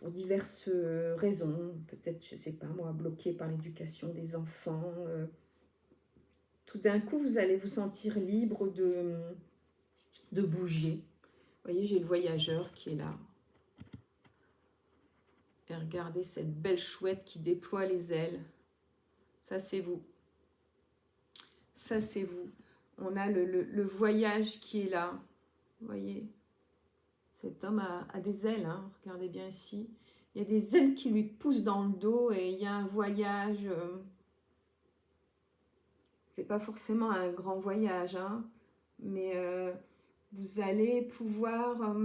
diverses raisons, peut-être, je ne sais pas moi, bloqué par l'éducation des enfants. Tout d'un coup, vous allez vous sentir libre de bouger. Vous voyez, j'ai le voyageur qui est là. Et regardez cette belle chouette qui déploie les ailes. Ça, c'est vous. Ça, c'est vous. On a le voyage qui est là. Vous voyez, cet homme a des ailes. Hein. Regardez bien ici. Il y a des ailes qui lui poussent dans le dos et il y a un voyage. C'est pas forcément un grand voyage, hein, mais vous allez pouvoir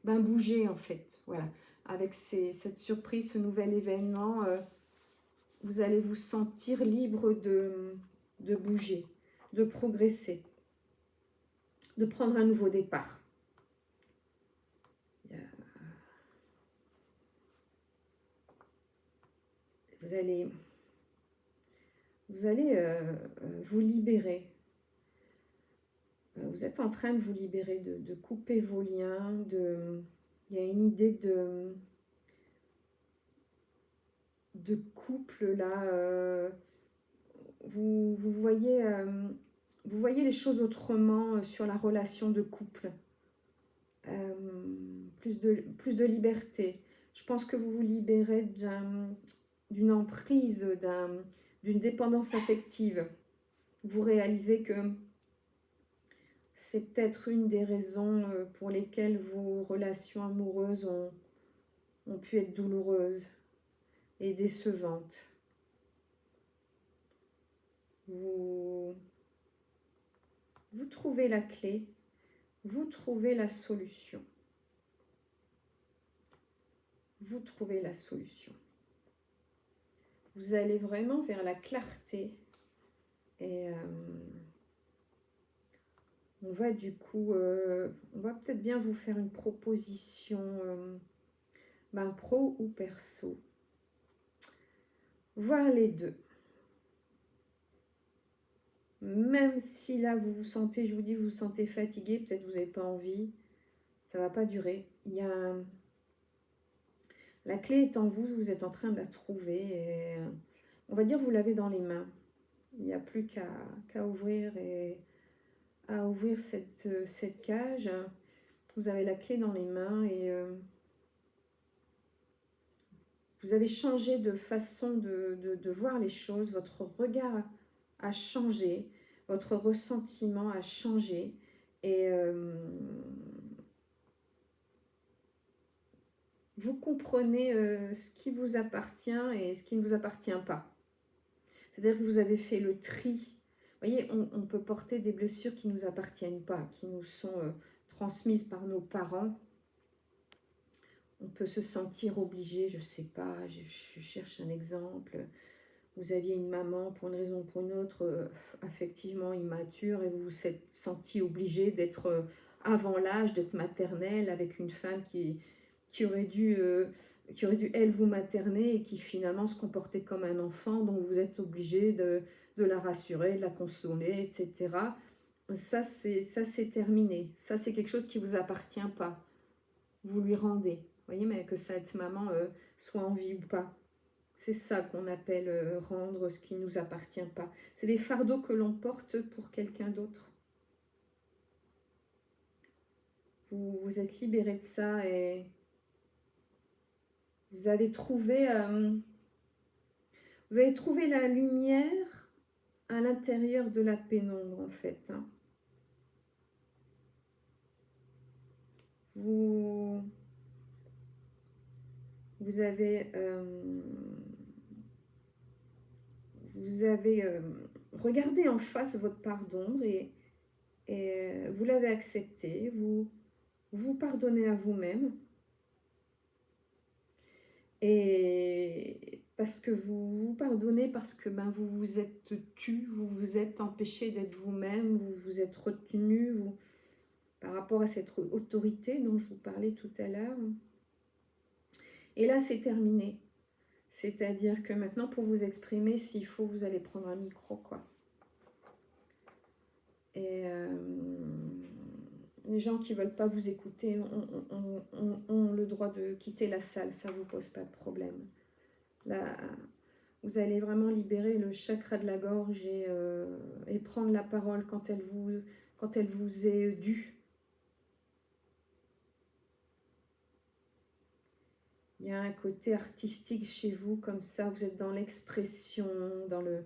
bouger en fait. Voilà. Avec cette surprise, ce nouvel événement, vous allez vous sentir libre de bouger, de progresser, de prendre un nouveau départ. vous allez, vous libérer. Vous êtes en train de vous libérer, de couper vos liens. Il y a une idée de couple là. Vous voyez les choses autrement sur la relation de couple. Plus de liberté. Je pense que vous vous libérez d'une emprise, d'une dépendance affective. Vous réalisez que c'est peut-être une des raisons pour lesquelles vos relations amoureuses ont pu être douloureuses et décevantes. Vous trouvez la clé, vous trouvez la solution. Vous trouvez la solution. Vous allez vraiment vers la clarté et on va du coup, on va peut-être bien vous faire une proposition pro ou perso. Voir les deux. Même si là vous vous sentez, je vous dis, vous vous sentez fatigué, peut-être vous n'avez pas envie, ça ne va pas durer. La clé est en vous, vous êtes en train de la trouver et on va dire vous l'avez dans les mains. Il n'y a plus qu'à ouvrir cette cage. Vous avez la clé dans les mains et vous avez changé de façon de voir les choses. Votre regard a changé, votre ressentiment a changé et vous comprenez ce qui vous appartient et ce qui ne vous appartient pas. C'est-à-dire que vous avez fait le tri. Vous voyez, on peut porter des blessures qui ne nous appartiennent pas, qui nous sont transmises par nos parents. On peut se sentir obligé, je ne sais pas, je cherche un exemple. Vous aviez une maman, pour une raison ou pour une autre, affectivement immature, et vous vous êtes senti obligé d'être avant l'âge, d'être maternelle, avec une femme qui aurait dû, elle, vous materner, et qui finalement se comportait comme un enfant, donc vous êtes obligé de la rassurer, de la consoler, etc. Ça, c'est terminé. Ça, c'est quelque chose qui ne vous appartient pas. Vous lui rendez. Vous voyez, mais que cette maman soit en vie ou pas. C'est ça qu'on appelle rendre ce qui ne nous appartient pas. C'est des fardeaux que l'on porte pour quelqu'un d'autre. Vous vous êtes libéré de ça et vous avez trouvé la lumière à l'intérieur de la pénombre, en fait. Hein. Vous avez regardé en face votre part d'ombre et vous l'avez accepté, vous pardonnez à vous-même. Et parce que vous vous pardonnez, parce que vous vous êtes tu, vous vous êtes empêché d'être vous-même, vous vous êtes retenu par rapport à cette autorité dont je vous parlais tout à l'heure. Et là, c'est terminé. C'est-à-dire que maintenant, pour vous exprimer, s'il faut, vous allez prendre un micro, quoi. Et les gens qui ne veulent pas vous écouter ont le droit de quitter la salle, ça ne vous pose pas de problème. Là, vous allez vraiment libérer le chakra de la gorge et prendre la parole quand elle vous est due. Il y a un côté artistique chez vous, comme ça, vous êtes dans l'expression, dans le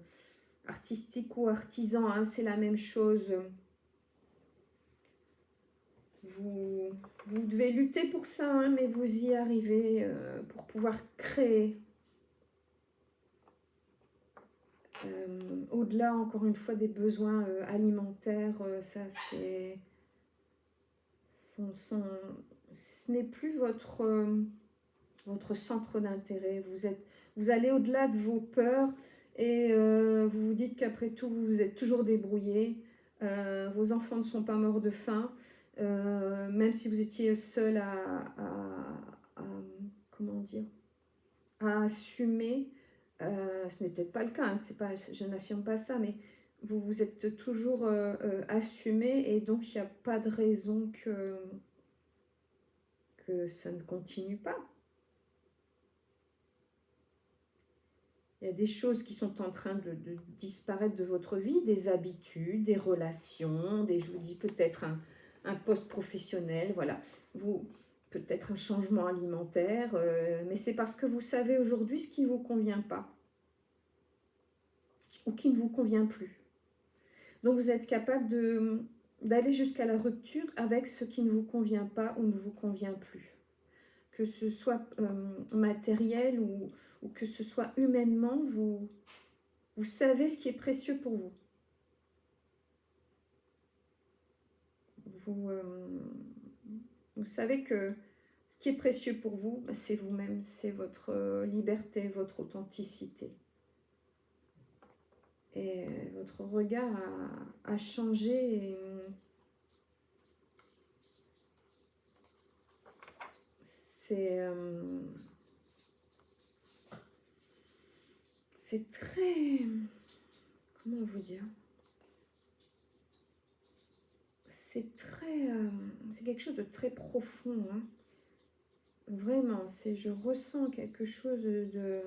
artistique ou artisan, hein, c'est la même chose. Vous devez lutter pour ça, hein, mais vous y arrivez pour pouvoir créer. Au-delà, encore une fois, des besoins alimentaires, ça c'est... ce n'est plus votre centre d'intérêt. Vous allez au-delà de vos peurs et vous vous dites qu'après tout, vous vous êtes toujours débrouillé. Vos enfants ne sont pas morts de faim. Même si vous étiez seul comment dire, à assumer, Ce n'est peut-être pas le cas, hein, je n'affirme pas ça, mais vous êtes toujours assumé et donc il n'y a pas de raison que ça ne continue pas. Il y a des choses qui sont en train de disparaître de votre vie, des habitudes, des relations, je vous dis peut-être un poste professionnel, voilà. Peut-être un changement alimentaire, mais c'est parce que vous savez aujourd'hui ce qui ne vous convient pas ou qui ne vous convient plus. Donc vous êtes capable d'aller jusqu'à la rupture avec ce qui ne vous convient pas ou ne vous convient plus. Que ce soit matériel ou que ce soit humainement, vous savez ce qui est précieux pour vous. Vous savez que ce qui est précieux pour vous, c'est vous-même, c'est votre liberté, votre authenticité. Et votre regard a changé. Et c'est très... Comment vous dire? C'est quelque chose de très profond. Hein. Vraiment, je ressens quelque chose de...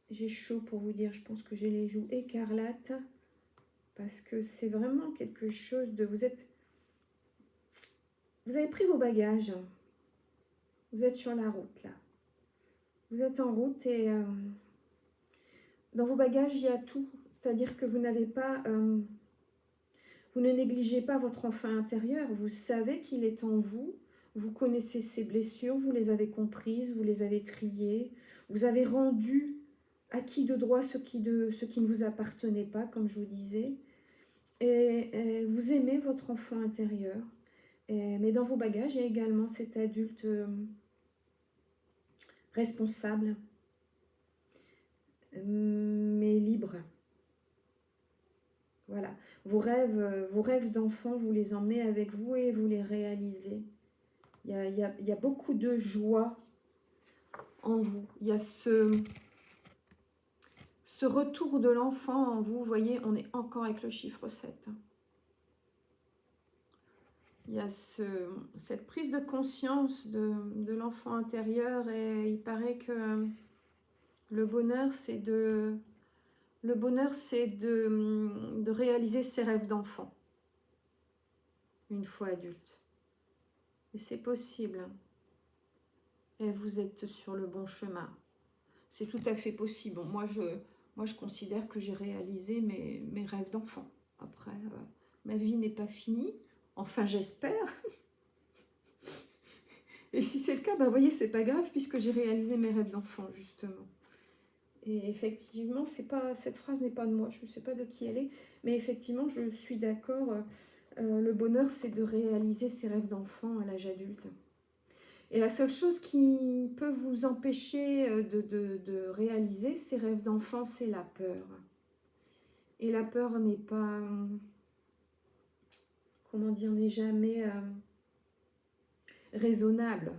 J'ai chaud pour vous dire, je pense que j'ai les joues écarlates. Parce que c'est vraiment quelque chose de... Vous avez pris vos bagages. Vous êtes sur la route, là. Vous êtes en route et dans vos bagages, il y a tout. C'est-à-dire que vous n'avez pas... vous ne négligez pas votre enfant intérieur. Vous savez qu'il est en vous. Vous connaissez ses blessures. Vous les avez comprises. Vous les avez triées. Vous avez rendu acquis de droit ce qui ne vous appartenait pas, comme je vous disais. Et vous aimez votre enfant intérieur. Mais dans vos bagages, il y a également cet adulte responsable, mais libre. Voilà. Vos rêves d'enfant, vous les emmenez avec vous et vous les réalisez. Il y a beaucoup de joie en vous. Il y a ce retour de l'enfant en vous. Vous voyez, on est encore avec le chiffre 7. Il y a cette prise de conscience de l'enfant intérieur et il paraît que le bonheur, c'est de réaliser ses rêves d'enfant une fois adulte. Et c'est possible. Et vous êtes sur le bon chemin. C'est tout à fait possible. Bon, moi, je considère que j'ai réalisé mes rêves d'enfant. Après, ma vie n'est pas finie. Enfin, j'espère. Et si c'est le cas, ben, vous voyez, c'est pas grave puisque j'ai réalisé mes rêves d'enfant, justement. Et effectivement, cette phrase n'est pas de moi, je ne sais pas de qui elle est, mais effectivement, je suis d'accord. Le bonheur, c'est de réaliser ses rêves d'enfant à l'âge adulte. Et la seule chose qui peut vous empêcher de réaliser ces rêves d'enfant, c'est la peur. Et la peur n'est pas... comment dire, n'est jamais raisonnable.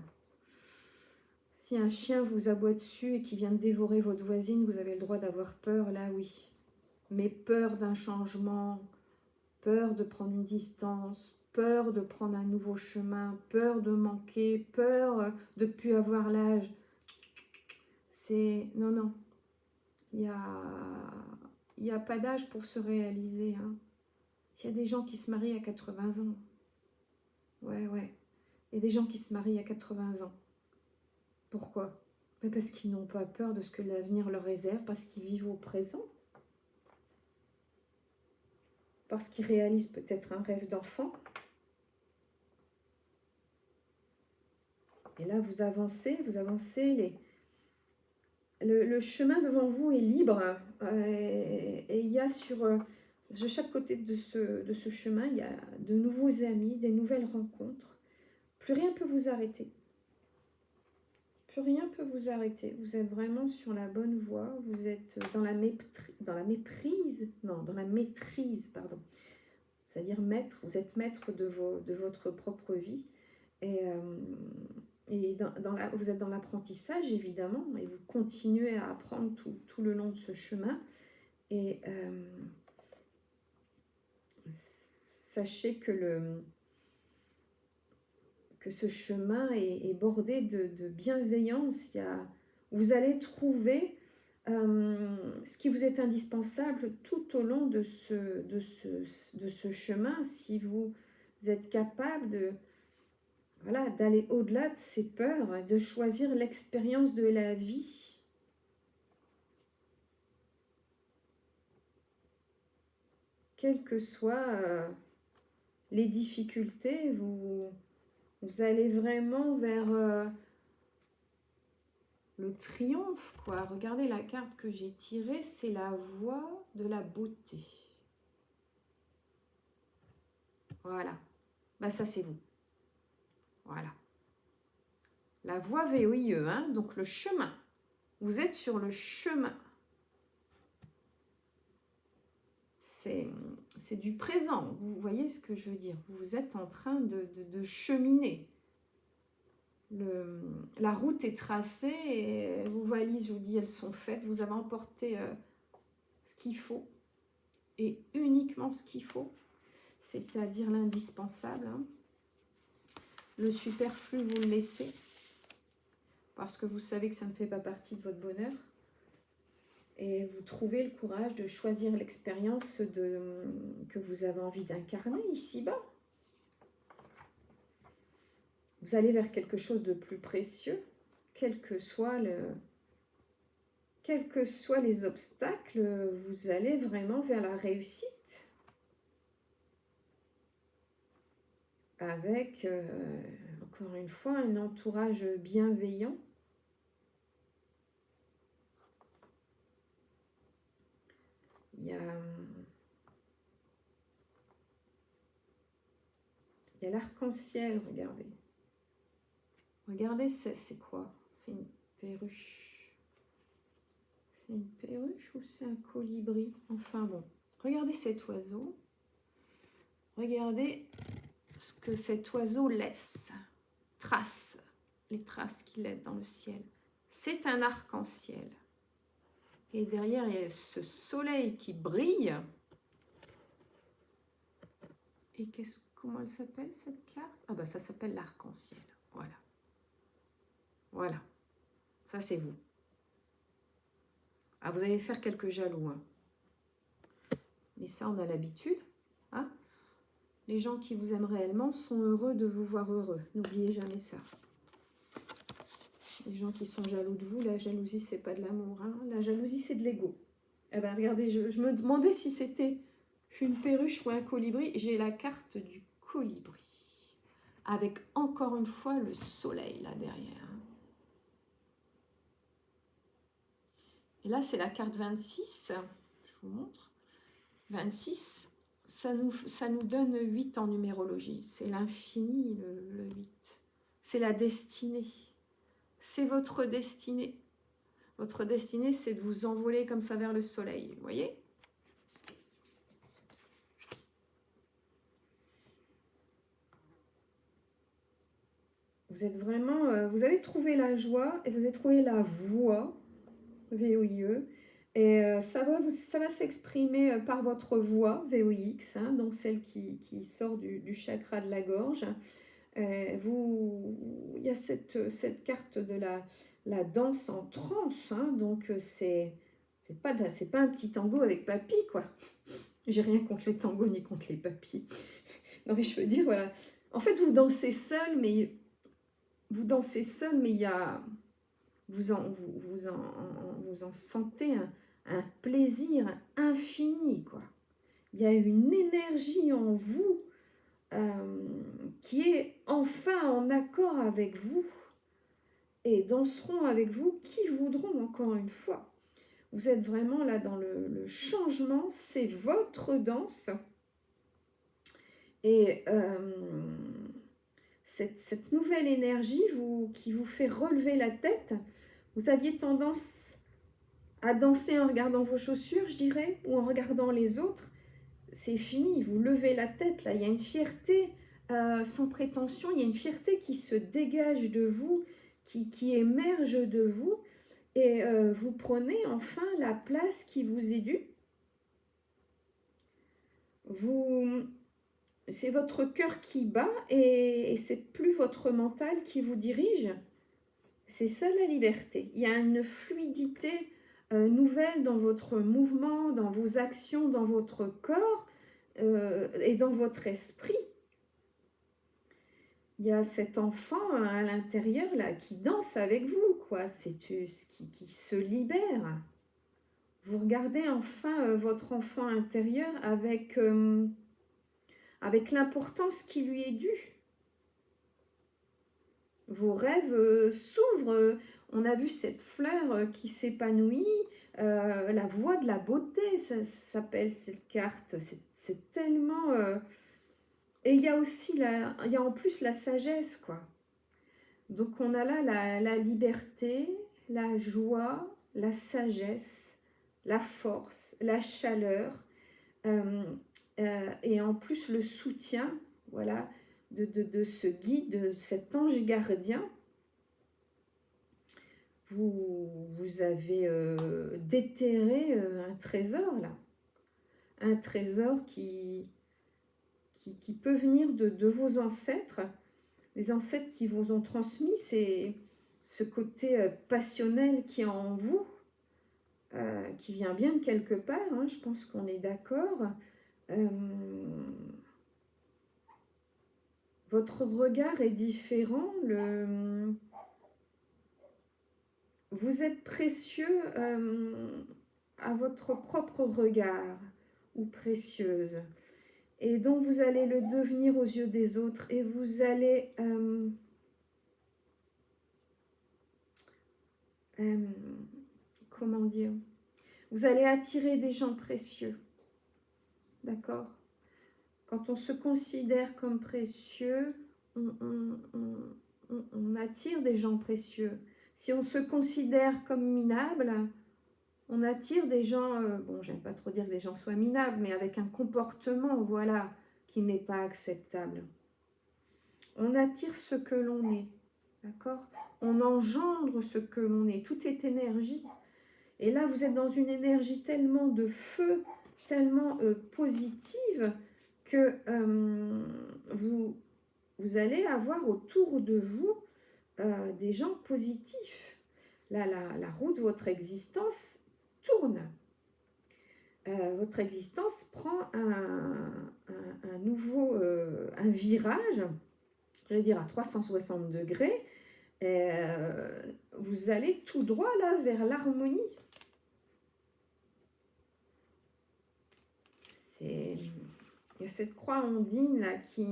Si un chien vous aboie dessus et qui vient de dévorer votre voisine, vous avez le droit d'avoir peur, là oui. Mais peur d'un changement, peur de prendre une distance, peur de prendre un nouveau chemin, peur de manquer, peur de ne plus avoir l'âge. C'est... Non, non. Il y a pas d'âge pour se réaliser. Hein. Il y a des gens qui se marient à 80 ans. Ouais. Il y a des gens qui se marient à 80 ans. Pourquoi? Parce qu'ils n'ont pas peur de ce que l'avenir leur réserve, parce qu'ils vivent au présent. Parce qu'ils réalisent peut-être un rêve d'enfant. Et là, vous avancez, le chemin devant vous est libre. Et il y a de chaque côté de ce chemin, il y a de nouveaux amis, des nouvelles rencontres. Plus rien ne peut vous arrêter. Plus rien ne peut vous arrêter. Vous êtes vraiment sur la bonne voie. Vous êtes dans la maîtrise, pardon. C'est-à-dire vous êtes maître de votre propre vie. Et et vous êtes dans l'apprentissage, évidemment, et vous continuez à apprendre tout le long de ce chemin. Et sachez que ce chemin est bordé de bienveillance. Vous allez trouver ce qui vous est indispensable tout au long de ce chemin, si vous êtes capable d'aller au-delà de ces peurs, de choisir l'expérience de la vie. Quelles que soient les difficultés, vous allez vraiment vers le triomphe, quoi. Regardez la carte que j'ai tirée, c'est la voie de la beauté. Voilà. Bah ça, c'est vous. Voilà. La voie VOIE, hein, donc le chemin. Vous êtes sur le chemin. C'est du présent. Vous voyez ce que je veux dire? Vous êtes en train de cheminer. La route est tracée et vos valises, je vous dis, elles sont faites. Vous avez emporté ce qu'il faut et uniquement ce qu'il faut, c'est-à-dire l'indispensable. Hein. Le superflu, vous le laissez parce que vous savez que ça ne fait pas partie de votre bonheur. Et vous trouvez le courage de choisir l'expérience que vous avez envie d'incarner ici-bas. Vous allez vers quelque chose de plus précieux, quels que soient les obstacles, vous allez vraiment vers la réussite. Avec, encore une fois, un entourage bienveillant. Il y a l'arc-en-ciel, regardez. Regardez, c'est quoi? C'est une perruche. C'est une perruche ou c'est un colibri? Enfin bon, regardez cet oiseau. Regardez ce que cet oiseau laisse. Trace, les traces qu'il laisse dans le ciel. C'est un arc-en-ciel. Et derrière, il y a ce soleil qui brille. Et comment elle s'appelle cette carte? Ah bah ça s'appelle l'arc-en-ciel. Voilà. Voilà. Ça c'est vous. Ah, vous allez faire quelques jaloux. Hein. Mais ça, on a l'habitude. Hein. Les gens qui vous aiment réellement sont heureux de vous voir heureux. N'oubliez jamais ça. Les gens qui sont jaloux de vous, la jalousie, c'est pas de l'amour. Hein. La jalousie, c'est de l'ego. Eh bien, regardez, je me demandais si c'était une perruche ou un colibri. J'ai la carte du colibri. Avec encore une fois le soleil là derrière. Et là, c'est la carte 26. Je vous montre. 26, ça nous donne 8 en numérologie. C'est l'infini, le 8. C'est la destinée. C'est votre destinée. Votre destinée, c'est de vous envoler comme ça vers le soleil. Vous voyez? Vous êtes vraiment... vous avez trouvé la joie et vous avez trouvé la voie, VOIE. Et ça va s'exprimer par votre voix, VOIX, hein, donc celle qui sort du chakra de la gorge. Il y a cette carte de la danse en transe, hein, donc c'est pas un petit tango avec papy, quoi. J'ai rien contre les tangos ni contre les papys. Non, mais je veux dire, voilà. En fait, vous dansez seul, mais il y a... Vous en sentez un plaisir infini, quoi. Il y a une énergie en vous qui est enfin en accord avec vous et danseront avec vous qui voudront, encore une fois. Vous êtes vraiment là dans le changement, c'est votre danse. Et cette nouvelle énergie qui vous fait relever la tête, vous aviez tendance à danser en regardant vos chaussures, je dirais, ou en regardant les autres. C'est fini, vous levez la tête, là, il y a une fierté sans prétention. Il y a une fierté qui se dégage de vous, qui émerge de vous, et vous prenez enfin la place qui vous est due. C'est votre cœur qui bat et c'est plus votre mental qui vous dirige. C'est ça la liberté. Il y a une fluidité nouvelle dans votre mouvement, dans vos actions, dans votre corps et dans votre esprit. Il y a cet enfant à l'intérieur là qui danse avec vous, quoi. C'est qui se libère. Vous regardez enfin votre enfant intérieur avec l'importance qui lui est due. Vos rêves s'ouvrent. On a vu cette fleur qui s'épanouit. La voie de la beauté, ça s'appelle cette carte. C'est tellement... Et il y a aussi il y a en plus la sagesse, quoi. Donc on a là la liberté, la joie, la sagesse, la force, la chaleur, et en plus le soutien, voilà, de ce guide, de cet ange gardien. Vous avez déterré un trésor, là. Un trésor qui peut venir de vos ancêtres. Les ancêtres qui vous ont transmis, c'est ce côté passionnel qui est en vous, qui vient bien de quelque part, hein, je pense qu'on est d'accord. Votre regard est différent. Vous êtes précieux à votre propre regard, ou précieuse. Et donc vous allez le devenir aux yeux des autres, et vous allez comment dire, vous allez attirer des gens précieux, d'accord? Quand on se considère comme précieux, on attire des gens précieux. Si on se considère comme minable, on attire des gens, bon, j'aime pas trop dire que les gens soient minables, mais avec un comportement, voilà, qui n'est pas acceptable. On attire ce que l'on est, d'accord? On engendre ce que l'on est. Tout est énergie. Et là, vous êtes dans une énergie tellement de feu, tellement positive, que vous allez avoir autour de vous des gens positifs. Là, la roue de votre existence tourne. Votre existence prend un nouveau un virage, je vais dire à 360 degrés. Vous allez tout droit là vers l'harmonie. Il y a cette croix ondine là qui...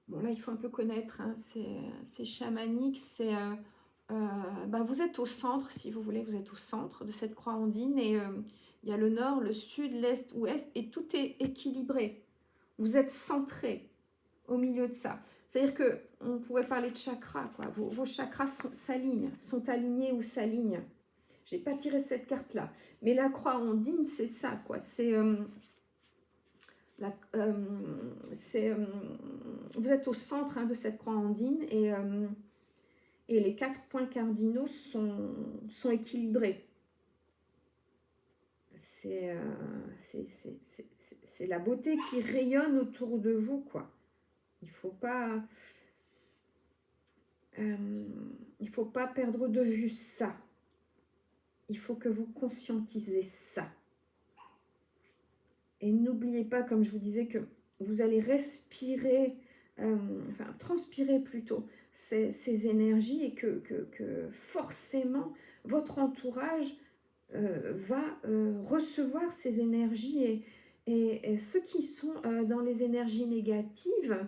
Bon là il faut un peu connaître, hein, c'est chamanique, c'est... vous êtes au centre, si vous voulez, vous êtes au centre de cette croix ondine, et il y a le nord, le sud, l'est, ouest, et tout est équilibré. Vous êtes centré au milieu de ça. C'est-à-dire qu'on pourrait parler de chakras, quoi. Vos chakras s'alignent, sont alignés ou s'alignent. Je n'ai pas tiré cette carte-là. Mais la croix ondine, c'est ça, quoi. Vous êtes au centre, hein, de cette croix ondine, et les 4 points cardinaux sont équilibrés. C'est la beauté qui rayonne autour de vous, quoi. Il faut pas perdre de vue ça. Il faut que vous conscientisez ça. Et n'oubliez pas, comme je vous disais, que vous allez respirer, transpirer plutôt ces énergies, et que forcément votre entourage va recevoir ces énergies, et ceux qui sont dans les énergies négatives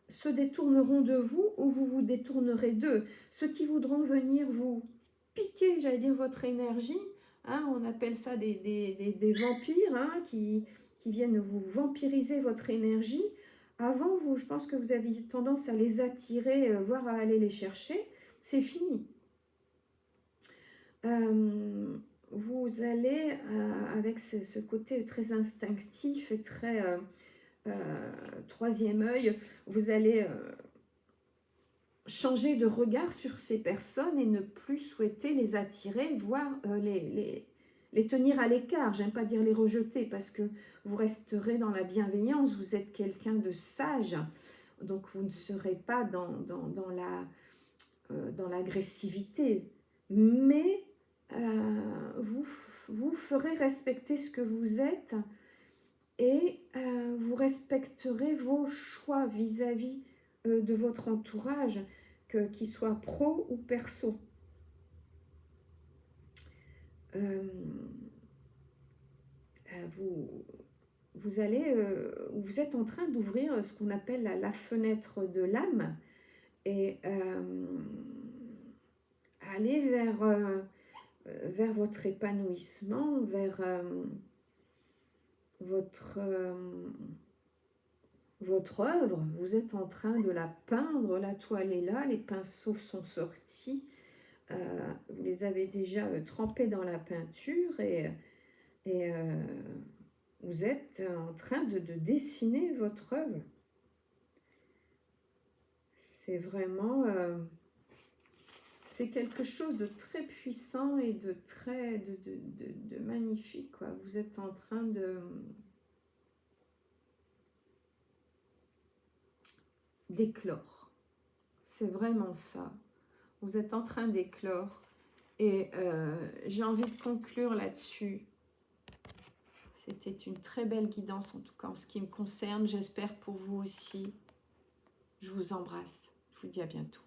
se détourneront de vous, ou vous vous détournerez d'eux. Ceux qui voudront venir vous piquer, j'allais dire, votre énergie, hein, on appelle ça des vampires, hein, qui viennent vous vampiriser votre énergie. Avant, je pense que vous aviez tendance à les attirer, voire à aller les chercher. C'est fini. Vous allez, avec ce côté très instinctif et très troisième œil, vous allez changer de regard sur ces personnes et ne plus souhaiter les attirer, voire les tenir à l'écart. J'aime pas dire les rejeter parce que vous resterez dans la bienveillance, vous êtes quelqu'un de sage, donc vous ne serez pas dans l'agressivité, mais vous ferez respecter ce que vous êtes et vous respecterez vos choix vis-à-vis de votre entourage, qu'il soit pro ou perso. Vous êtes en train d'ouvrir ce qu'on appelle la fenêtre de l'âme et aller vers votre épanouissement, vers votre œuvre. Vous êtes en train de la peindre, la toile est là, les pinceaux sont sortis, vous les avez déjà trempés dans la peinture et vous êtes en train de dessiner votre œuvre. C'est vraiment... c'est quelque chose de très puissant et de très de magnifique, quoi. Vous êtes en train d'éclore. C'est vraiment ça. Vous êtes en train d'éclore. Et j'ai envie de conclure là-dessus. C'était une très belle guidance, en tout cas en ce qui me concerne. J'espère pour vous aussi. Je vous embrasse. Je vous dis à bientôt.